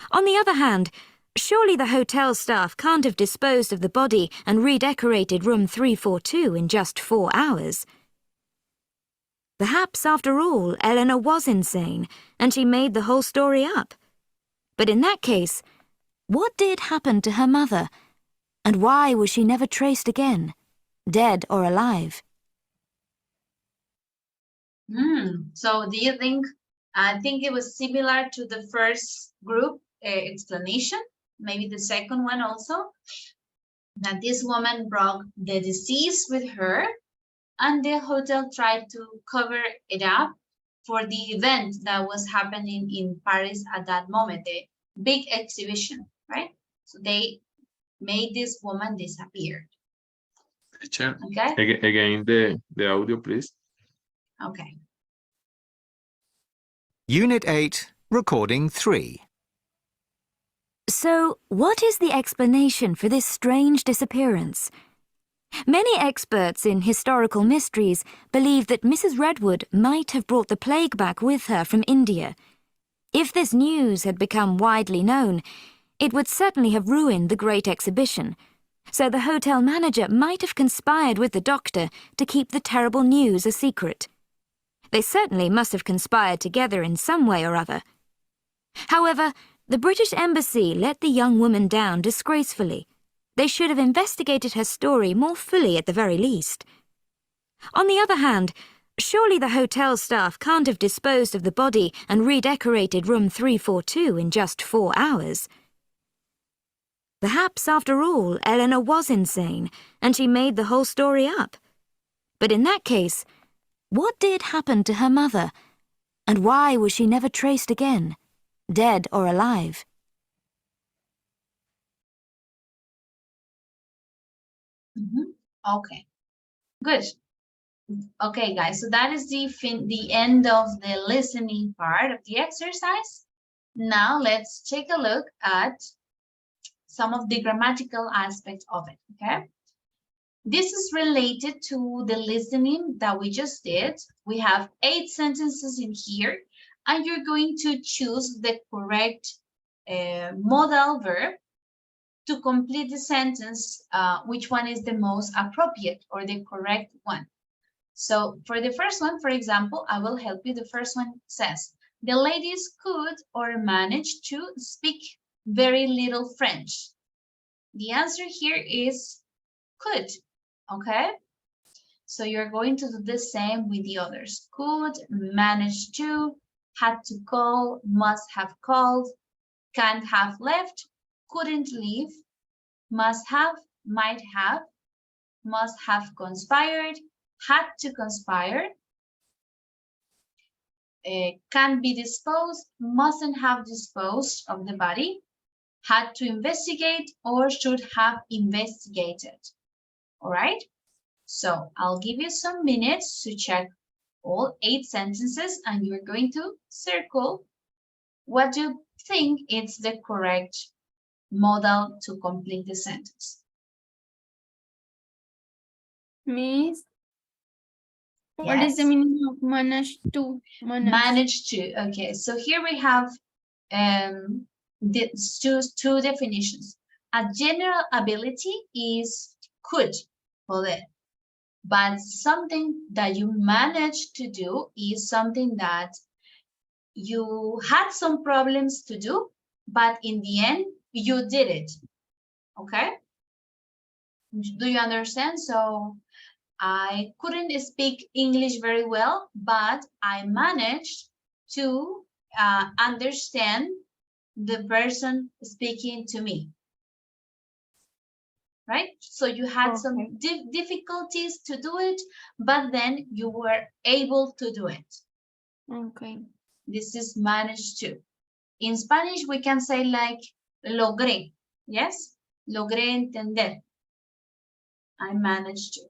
On the other hand, surely the hotel staff can't have disposed of the body and redecorated room 342 in just 4 hours. Perhaps, after all, Eleanor was insane, and she made the whole story up. But in that case, what did happen to her mother? And why was she never traced again, dead or alive? So do you think, I think it was similar to the first group explanation, maybe the second one also, that this woman brought the disease with her and the hotel tried to cover it up for the event that was happening in Paris at that moment, the big exhibition, right? So they made this woman disappear. Teacher, okay? Again, the audio, please. Okay. Unit 8, Recording 3. So, what is the explanation for this strange disappearance? Many experts in historical mysteries believe that Mrs. Redwood might have brought the plague back with her from India. If this news had become widely known, it would certainly have ruined the Great Exhibition, so the hotel manager might have conspired with the doctor to keep the terrible news a secret. They certainly must have conspired together in some way or other. However, the British Embassy let the young woman down disgracefully. They should have investigated her story more fully at the very least. On the other hand, surely the hotel staff can't have disposed of the body and redecorated room 342 in just 4 hours. Perhaps, after all, Eleanor was insane, and she made the whole story up. But in that case, what did happen to her mother? And why was she never traced again, dead or alive? Okay, good. Okay, guys, so that is the end of the listening part of the exercise. Now let's take a look at some of the grammatical aspects of it, okay? This is related to the listening that we just did. We have 8 sentences in here, and you're going to choose the correct modal verb to complete the sentence, which one is the most appropriate or the correct one. So for the first one, for example, I will help you. The first one says, the ladies could or managed to speak very little French. The answer here is could, okay? So you're going to do the same with the others. Could, managed to, had to call, must have called, can't have left, couldn't leave, must have, might have, must have conspired, had to conspire, can be disposed, mustn't have disposed of the body, had to investigate, or should have investigated. All right, so I'll give you some minutes to check all 8 sentences, and you're going to circle what do you think is the correct modal to complete the sentence. Miss, what is the meaning of manage to? Manage to. Okay, so here we have two definitions. A general ability is could, poder, but something that you manage to do is something that you had some problems to do, but in the end you did it. Okay, do you understand? So I couldn't speak English very well, but I managed to understand the person speaking to me. Right? So you had some difficulties to do it, but then you were able to do it. Okay. This is managed to. In Spanish, we can say like logré. Yes? Logré entender. I managed to.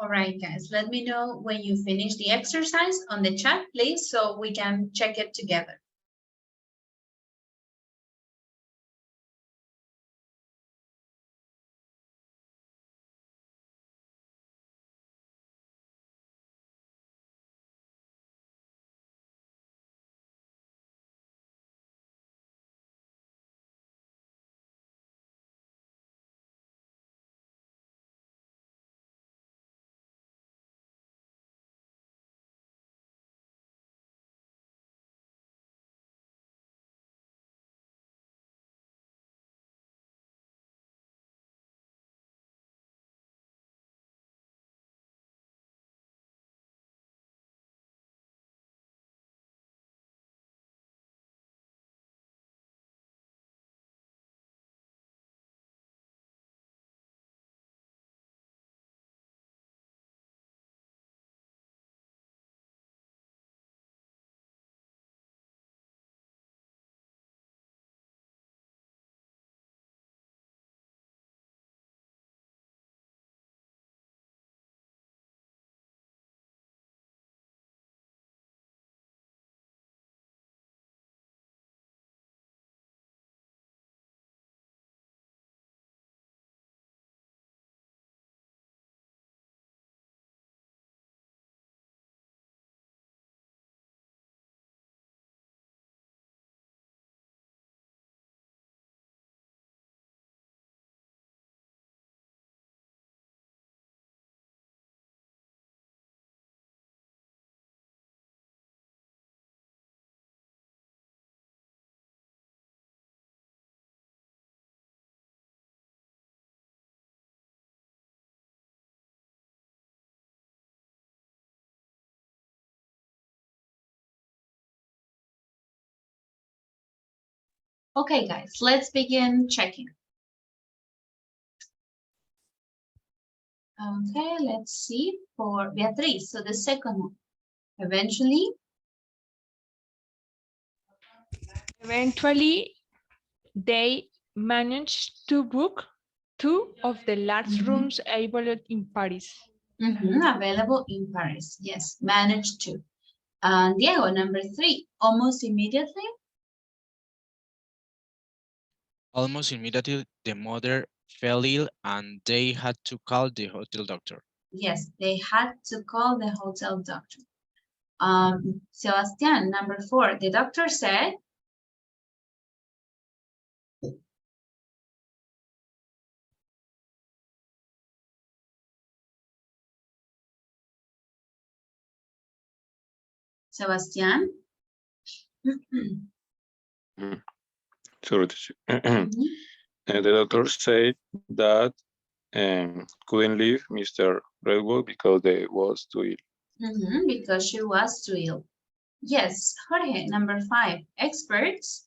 All right, guys, let me know when you finish the exercise on the chat, please, so we can check it together. Okay, guys, let's begin checking. Okay, let's see for Beatriz. So the second one. Eventually, they managed to book 2 of the large rooms available in Paris. Available in Paris. Yes, managed to. Diego, number 3. Almost immediately. Almost immediately, the mother fell ill and they had to call the hotel doctor. Yes, they had to call the hotel doctor. Sebastian, number 4. The doctor said. Sebastian. Sorry. The doctor said that couldn't leave Mr. Redwood because they was too ill. Because she was too ill. Yes, Jorge, number 5. Experts.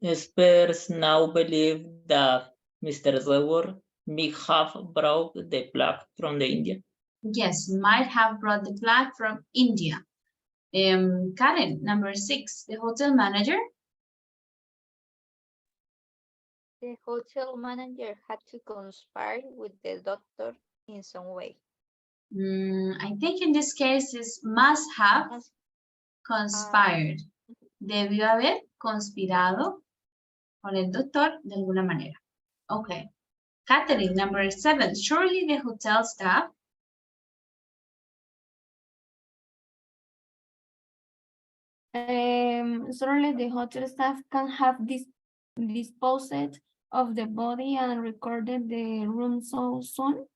Experts now believe that Mr. Redwood may have brought the plague from the India. Yes, might have brought the plague from India. Karen, number 6. The hotel manager. The hotel manager had to conspire with the doctor in some way. I think in this case is must have conspired. Debió haber conspirado con el doctor de alguna manera. Okay. Catherine, number 7. Surely the hotel staff. Certainly the hotel staff can have disposed of the body and recorded the room so soon.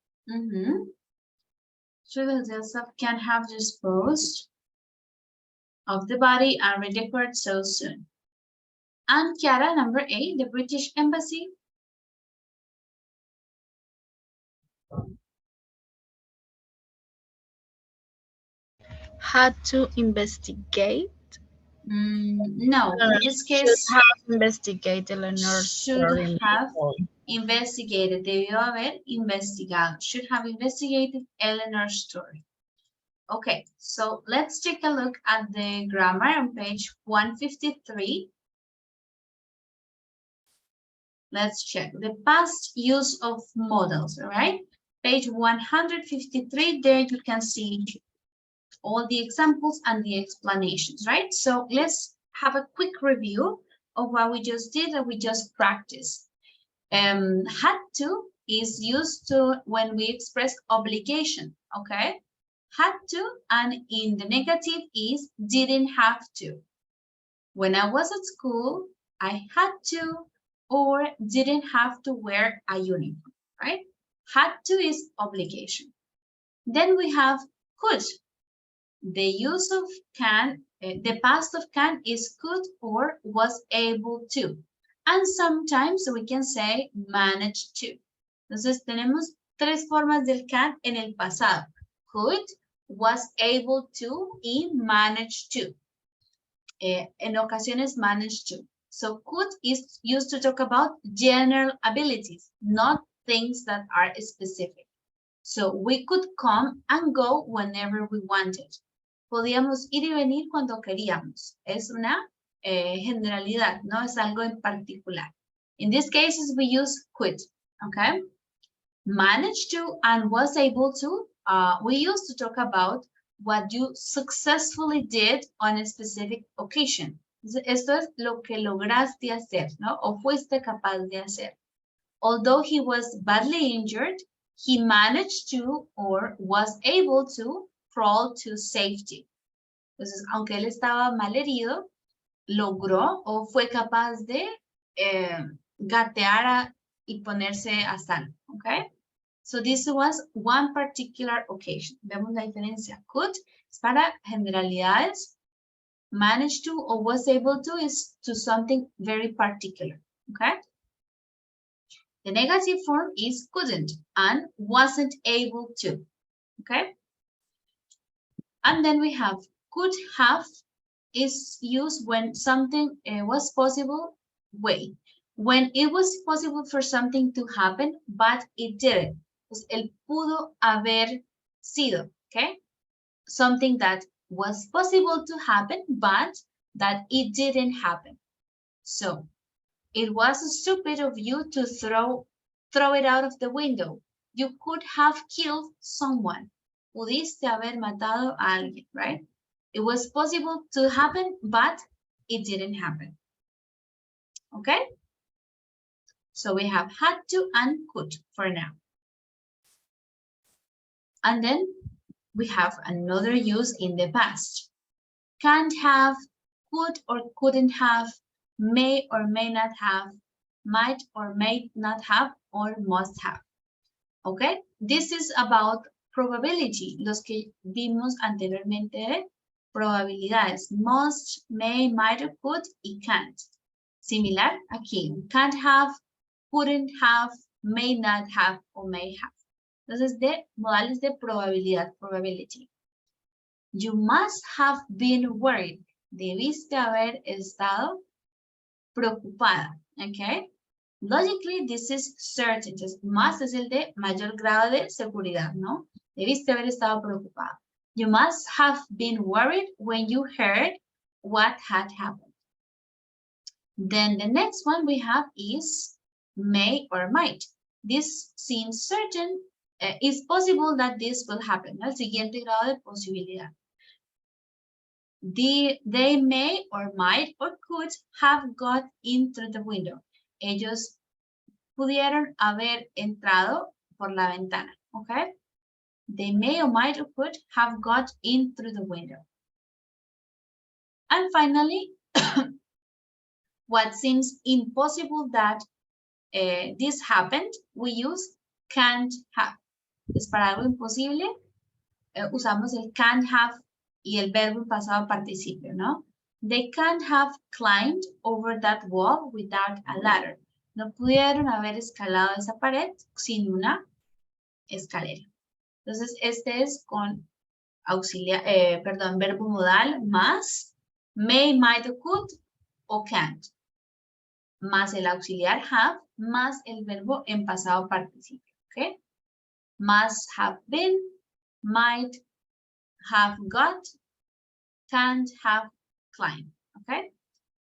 Sure, the hotel staff can have disposed of the body and record so soon. And Chiara, number 8, the British Embassy. Had to investigate. No, in this case, should have investigated Eleanor's should have investigated. Debió haber investigado. Should have investigated Eleanor's story. Okay, so let's take a look at the grammar on page 153. Let's check the past use of models, all right? Page 153, there you can see all the examples and the explanations, right? So let's have a quick review of what we just did and we just practiced. Had to is used to when we express obligation, okay? Had to, and in the negative is didn't have to. When I was at school, I had to or didn't have to wear a uniform, right? Had to is obligation. Then we have could. The use of can, the past of can is could or was able to. And sometimes we can say managed to. Entonces tenemos tres formas del can en el pasado. Could, was able to y managed to. En ocasiones managed to. So could is used to talk about general abilities, not things that are specific. So we could come and go whenever we wanted. Podíamos ir y venir cuando queríamos. Es una generalidad, no es algo en particular. In these cases, we use could, okay? Managed to and was able to, we used to talk about what you successfully did on a specific occasion. Esto es lo que lograste hacer, ¿no? O fuiste capaz de hacer. Although he was badly injured, he managed to or was able to crawl to safety. Entonces, aunque él estaba mal herido, logró o fue capaz de gatear y ponerse a salvo, okay? So this was one particular occasion. Vemos la diferencia. Could es para generalidades. Managed to or was able to is to something very particular, okay? The negative form is couldn't and wasn't able to, okay? And then we have could have is used when something was possible, when it was possible for something to happen, but it didn't. Pues él pudo haber sido, okay? Something that was possible to happen, but that it didn't happen. So, it was stupid of you to throw it out of the window. You could have killed someone. Pudiste haber matado a alguien, right? It was possible to happen, but it didn't happen. Okay? So we have had to and could for now. And then we have another use in the past. Can't have, could or couldn't have, may or may not have, might or may not have, or must have. Okay? This is about probability, los que vimos anteriormente, probabilidades, must, may, might, or could, y can't. Similar aquí, can't have, couldn't have, may not have, or may have. Entonces, de modales de probabilidad, probability. You must have been worried. Debiste haber estado preocupada, okay? Logically, this is certain. Just must es el de mayor grado de seguridad, ¿no? Debiste haber estado preocupada. You must have been worried when you heard what had happened. Then the next one we have is may or might. This seems certain. It's possible that this will happen. El siguiente grado de posibilidad. They may or might or could have got in through the window. Ellos pudieron haber entrado por la ventana, okay? They may or might or could have got in through the window. And finally, what seems impossible that this happened, we use can't have. Es para algo imposible, usamos el can't have y el verbo en pasado participio, ¿no? They can't have climbed over that wall without a ladder. No pudieron haber escalado esa pared sin una escalera. Entonces, este es con auxiliar, verbo modal más may, might, or could o can't. Más el auxiliar have, más el verbo en pasado participio, ¿ok? Must have been, might have got, can't have climbed, okay?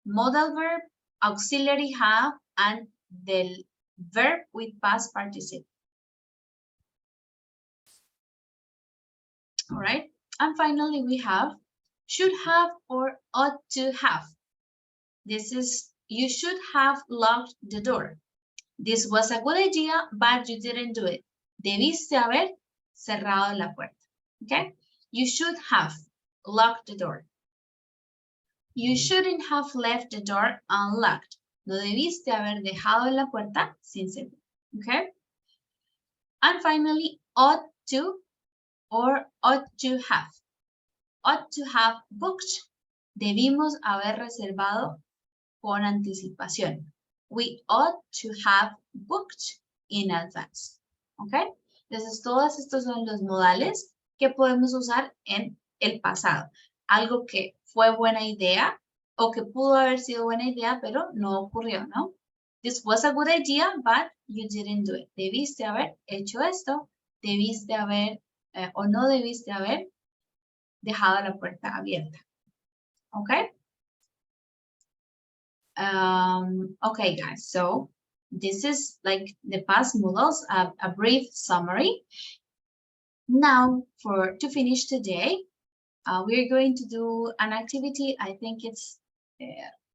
Modal verb, auxiliary have, and del verb with past participle. All right. And finally, we have should have or ought to have. This is you should have locked the door. This was a good idea, but you didn't do it. Debiste haber cerrado la puerta. Okay? You should have locked the door. You shouldn't have left the door unlocked. No debiste haber dejado la puerta sin cerrar. Okay? And finally, ought to or ought to have. Ought to have booked. Debimos haber reservado con anticipación. We ought to have booked in advance. ¿Ok? Entonces, todos estos son los modales que podemos usar en el pasado. Algo que fue buena idea o que pudo haber sido buena idea, pero no ocurrió, ¿no? This was a good idea, but you didn't do it. Debiste haber hecho esto, debiste haber o no debiste haber dejado la puerta abierta. ¿Ok? Okay, guys, so this is like the past modals, a brief summary. Now, to finish today, we're going to do an activity. I think it's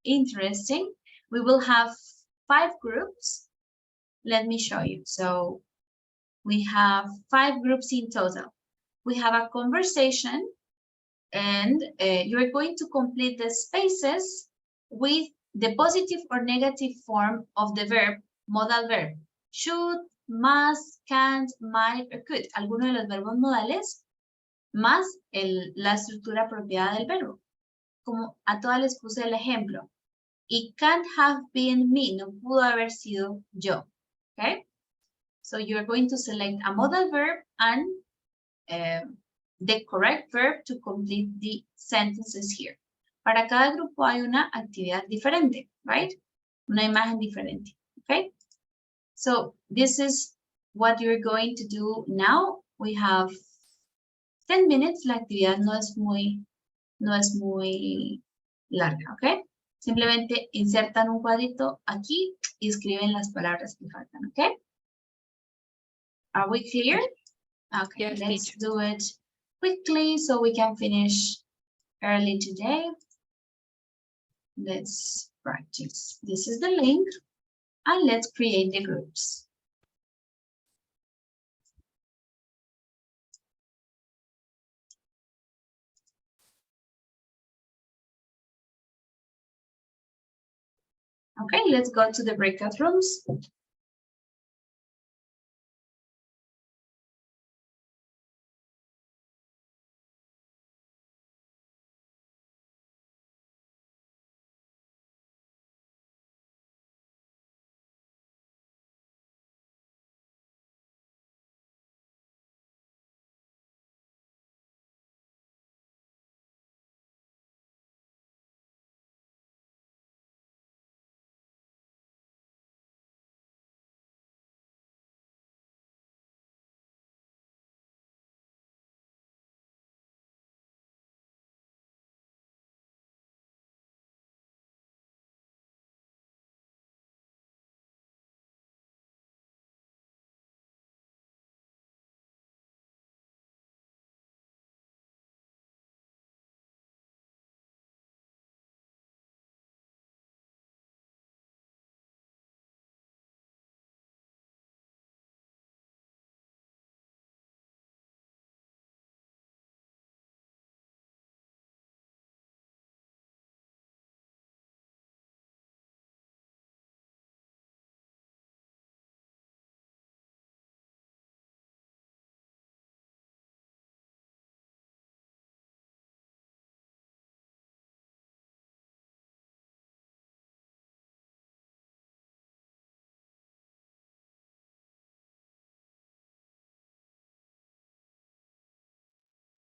interesting. We will have 5 groups. Let me show you. So we have 5 groups in total. We have a conversation, and you're going to complete the spaces with the positive or negative form of the verb, modal verb. Should, must, can't, might, or could. Alguno de los verbos modales más la estructura apropiada del verbo. Como a todas les puse el ejemplo. It can't have been me. No pudo haber sido yo. Okay? So you're going to select a modal verb and the correct verb to complete the sentences here. Para cada grupo hay una actividad diferente, right? Una imagen diferente, okay? So this is what you're going to do now. We have 10 minutes. La actividad no es muy larga, okay? Simplemente insertan un cuadrito aquí y escriben las palabras que faltan, okay? Are we clear? Okay, Yes, let's teacher. do it quickly so we can finish early today. Let's practice. This is the link, and let's create the groups. Okay, let's go to the breakout rooms.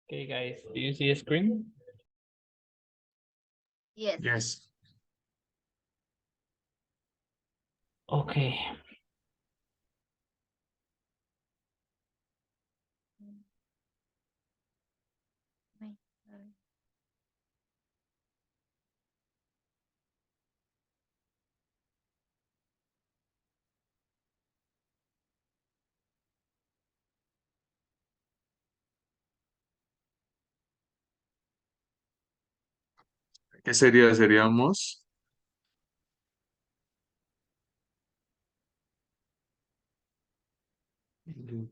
Okay, guys, do you see a screen? Yes. Yes. Okay. ¿Qué sería? Seríamos.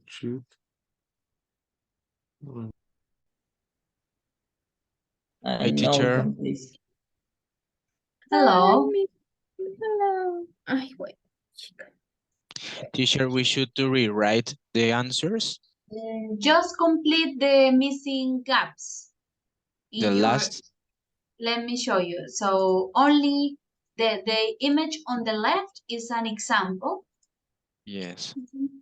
Shoot. I Hi, know teacher. completely. Hello. Hello. Ay, wait. Teacher, we should to rewrite the answers. Just complete the missing gaps The in your, last, let me show you. So only the image on the left is an example. yes.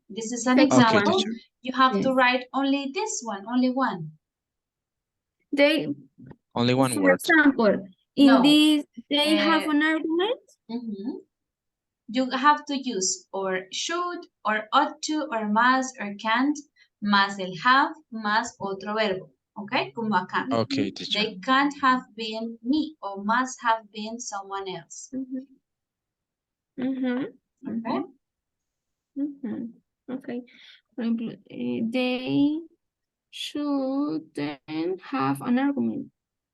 This is an Second Okay, example. one. teacher. You have Yes. to write only this one, only one. They, Only one for word. example, in No. this, they have Uh, an argument. You have to use or should or ought to or must or can't más el have más otro verbo. Okay, como acá. Okay, teacher. They can't have been me or must have been someone else. Okay. Okay. For example, they shouldn't have an argument.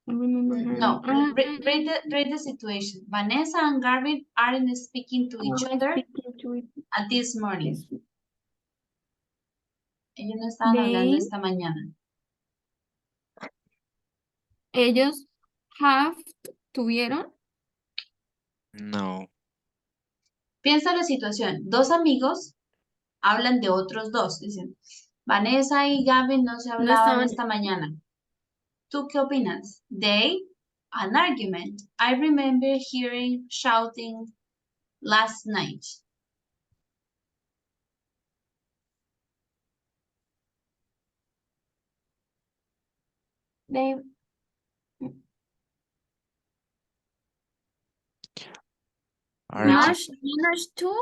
I remember her. No, read the situation. Vanessa and Garvin aren't speaking to each other at this morning. Ellos no estaban hablando esta mañana. Ellos tuvieron. No. Piensa la situación. Dos amigos hablan de otros dos. Dicen, Vanessa y Gavin no se hablaban esta mañana. ¿Tú qué opinas? They, an argument. I remember hearing shouting last night. They must to.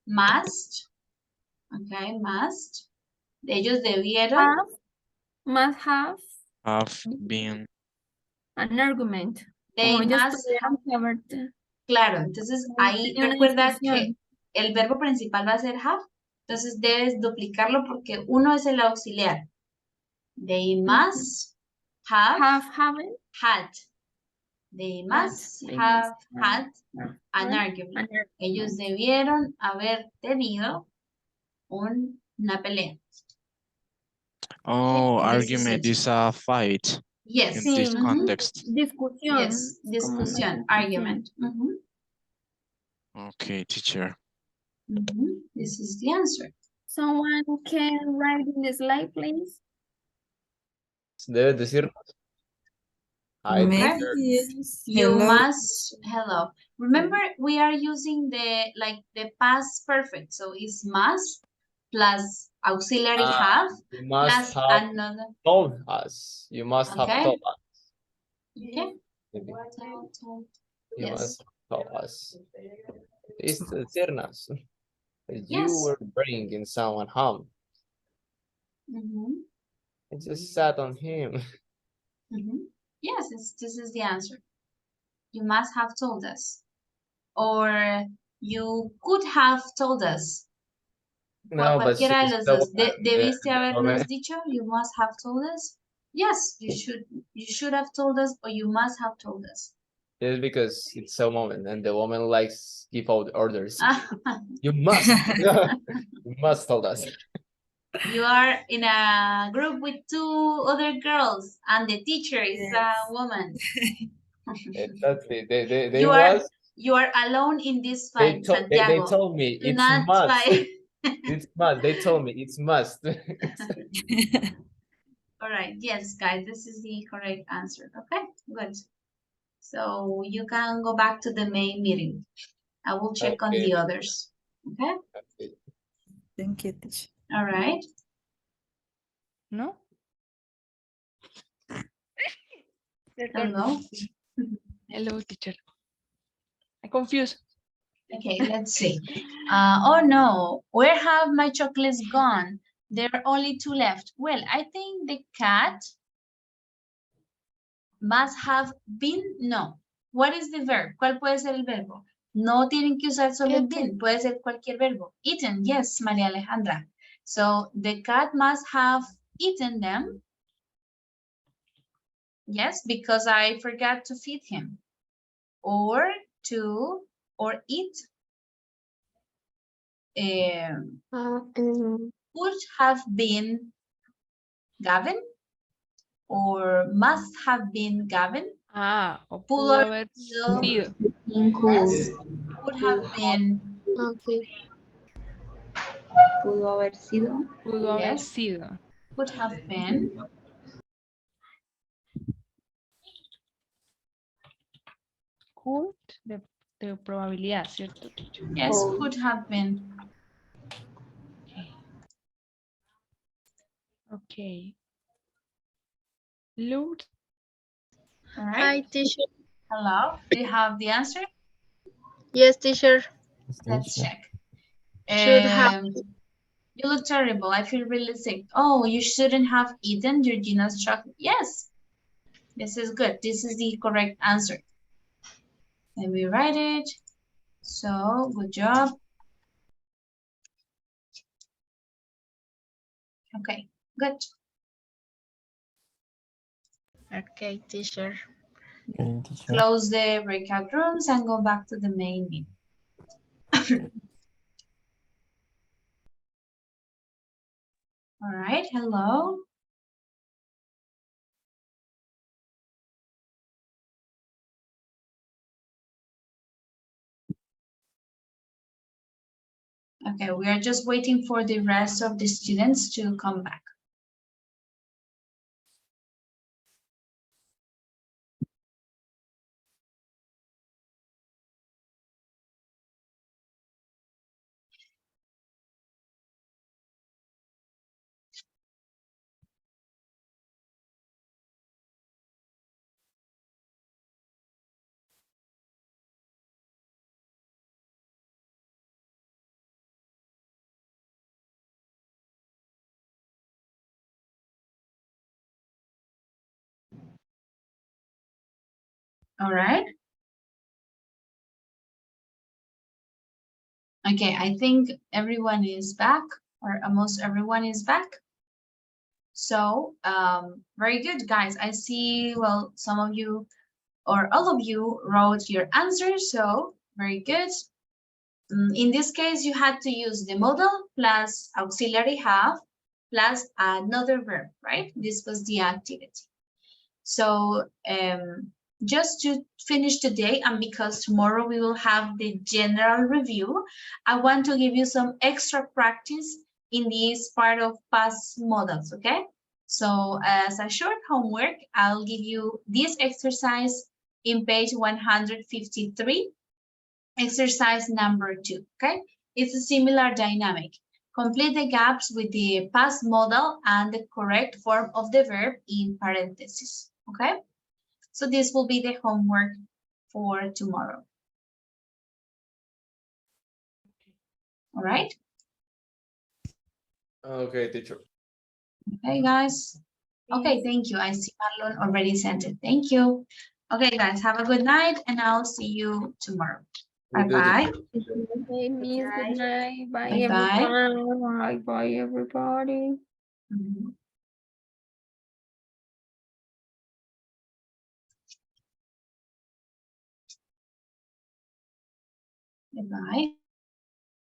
Must. Okay, must. Ellos debieron. Must have Been. an argument. They Como ellos must tuvieron que haber. Claro, entonces ahí Tenía una recuerda que discusión. el verbo principal va a ser have. Entonces debes duplicarlo porque uno es el auxiliar. They must have had. They must have had an argument. Ellos debieron haber tenido una pelea. Oh, Okay, argument is a fight. Yes. In this context. Discusión. Yes, discusión, argument. Okay, teacher. This is the answer. Someone can write in the slide, please. Debes decir. Hi, Okay. teacher. Yes. You Hello. must, hello. Remember, we are using the past perfect. So it's must plus auxiliary have You must plus have another. told us. You must have Okay. told us. Okay. Maybe. You Yes. must have told us. Es decirnos that you Yes. were bringing someone home. I just sat on him. Yes, this is the answer. You must have told us. Or you could have told us. No, but Cualquiera de she's los the dos. woman. ¿Debiste The habernos woman- dicho? You must have told us. Yes, you should have told us, or you must have told us. It's because it's a woman and the woman likes give out orders. You must. You must tell us. You are in a group with two other girls, and the teacher is a woman. Exactly. They You are alone in this fight, they Santiago. told me Do it's not must. fight. It's must. They told me it's must. All right, yes, guys, this is the correct answer. Okay, good. So you can go back to the main meeting. I will check on the others. Okay. Thank you, teacher. All right. ¿No? Hello. Hello, teacher. I'm confused. Okay, let's see. Oh no, where have my chocolates gone? There are only two left. Well, I think the cat must have been, no. What is the verb? ¿Cuál puede ser el verbo? No tienen que usar solo el been, puede ser cualquier verbo. Eaten, yes, María Alejandra. So the cat must have eaten them. Yes, because I forgot to feed him. or to, or it. Would have been Gavin, or must have been Gavin. O Pudo pudo haber sido. yes, would have been. Okay. Pudo haber sido. Pudo haber Yes. sido. Would have been. Could, de probabilidad, ¿cierto? Yes, could have been. Okay. Looked. All right. Hi, teacher. Hello. Do you have the answer? Yes, teacher. Let's check. Should have. You look terrible. I feel really sick. Oh, you shouldn't have eaten Georgina's chocolate. Yes. This is good. This is the correct answer. Let me write it. So, good job. Okay, good. Okay, teacher. Close the breakout rooms and go back to the main meeting. All right, hello. Okay, we are just waiting for the rest of the students to come back. All right. Okay, I think everyone is back, or almost everyone is back. So, very good, guys. I see, well, some of you or all of you wrote your answers, so very good. In this case, you had to use the modal plus auxiliary have plus another verb, right? This was the activity. So just to finish today, and because tomorrow we will have the general review, I want to give you some extra practice in this part of past modals, okay? So as a short homework, I'll give you this exercise in page 153, exercise number 2, okay? It's a similar dynamic. Complete the gaps with the past modal and the correct form of the verb in parentheses, okay? So this will be the homework for tomorrow. All right? Okay, teacher. Okay, guys. Okay, thank you. I see Marlon already sent it. Thank you. Okay, guys, have a good night, and I'll see you tomorrow. Bye-bye. Hey, miss, good night. Bye, Bye-bye. everyone. Bye, everybody. Bye-bye.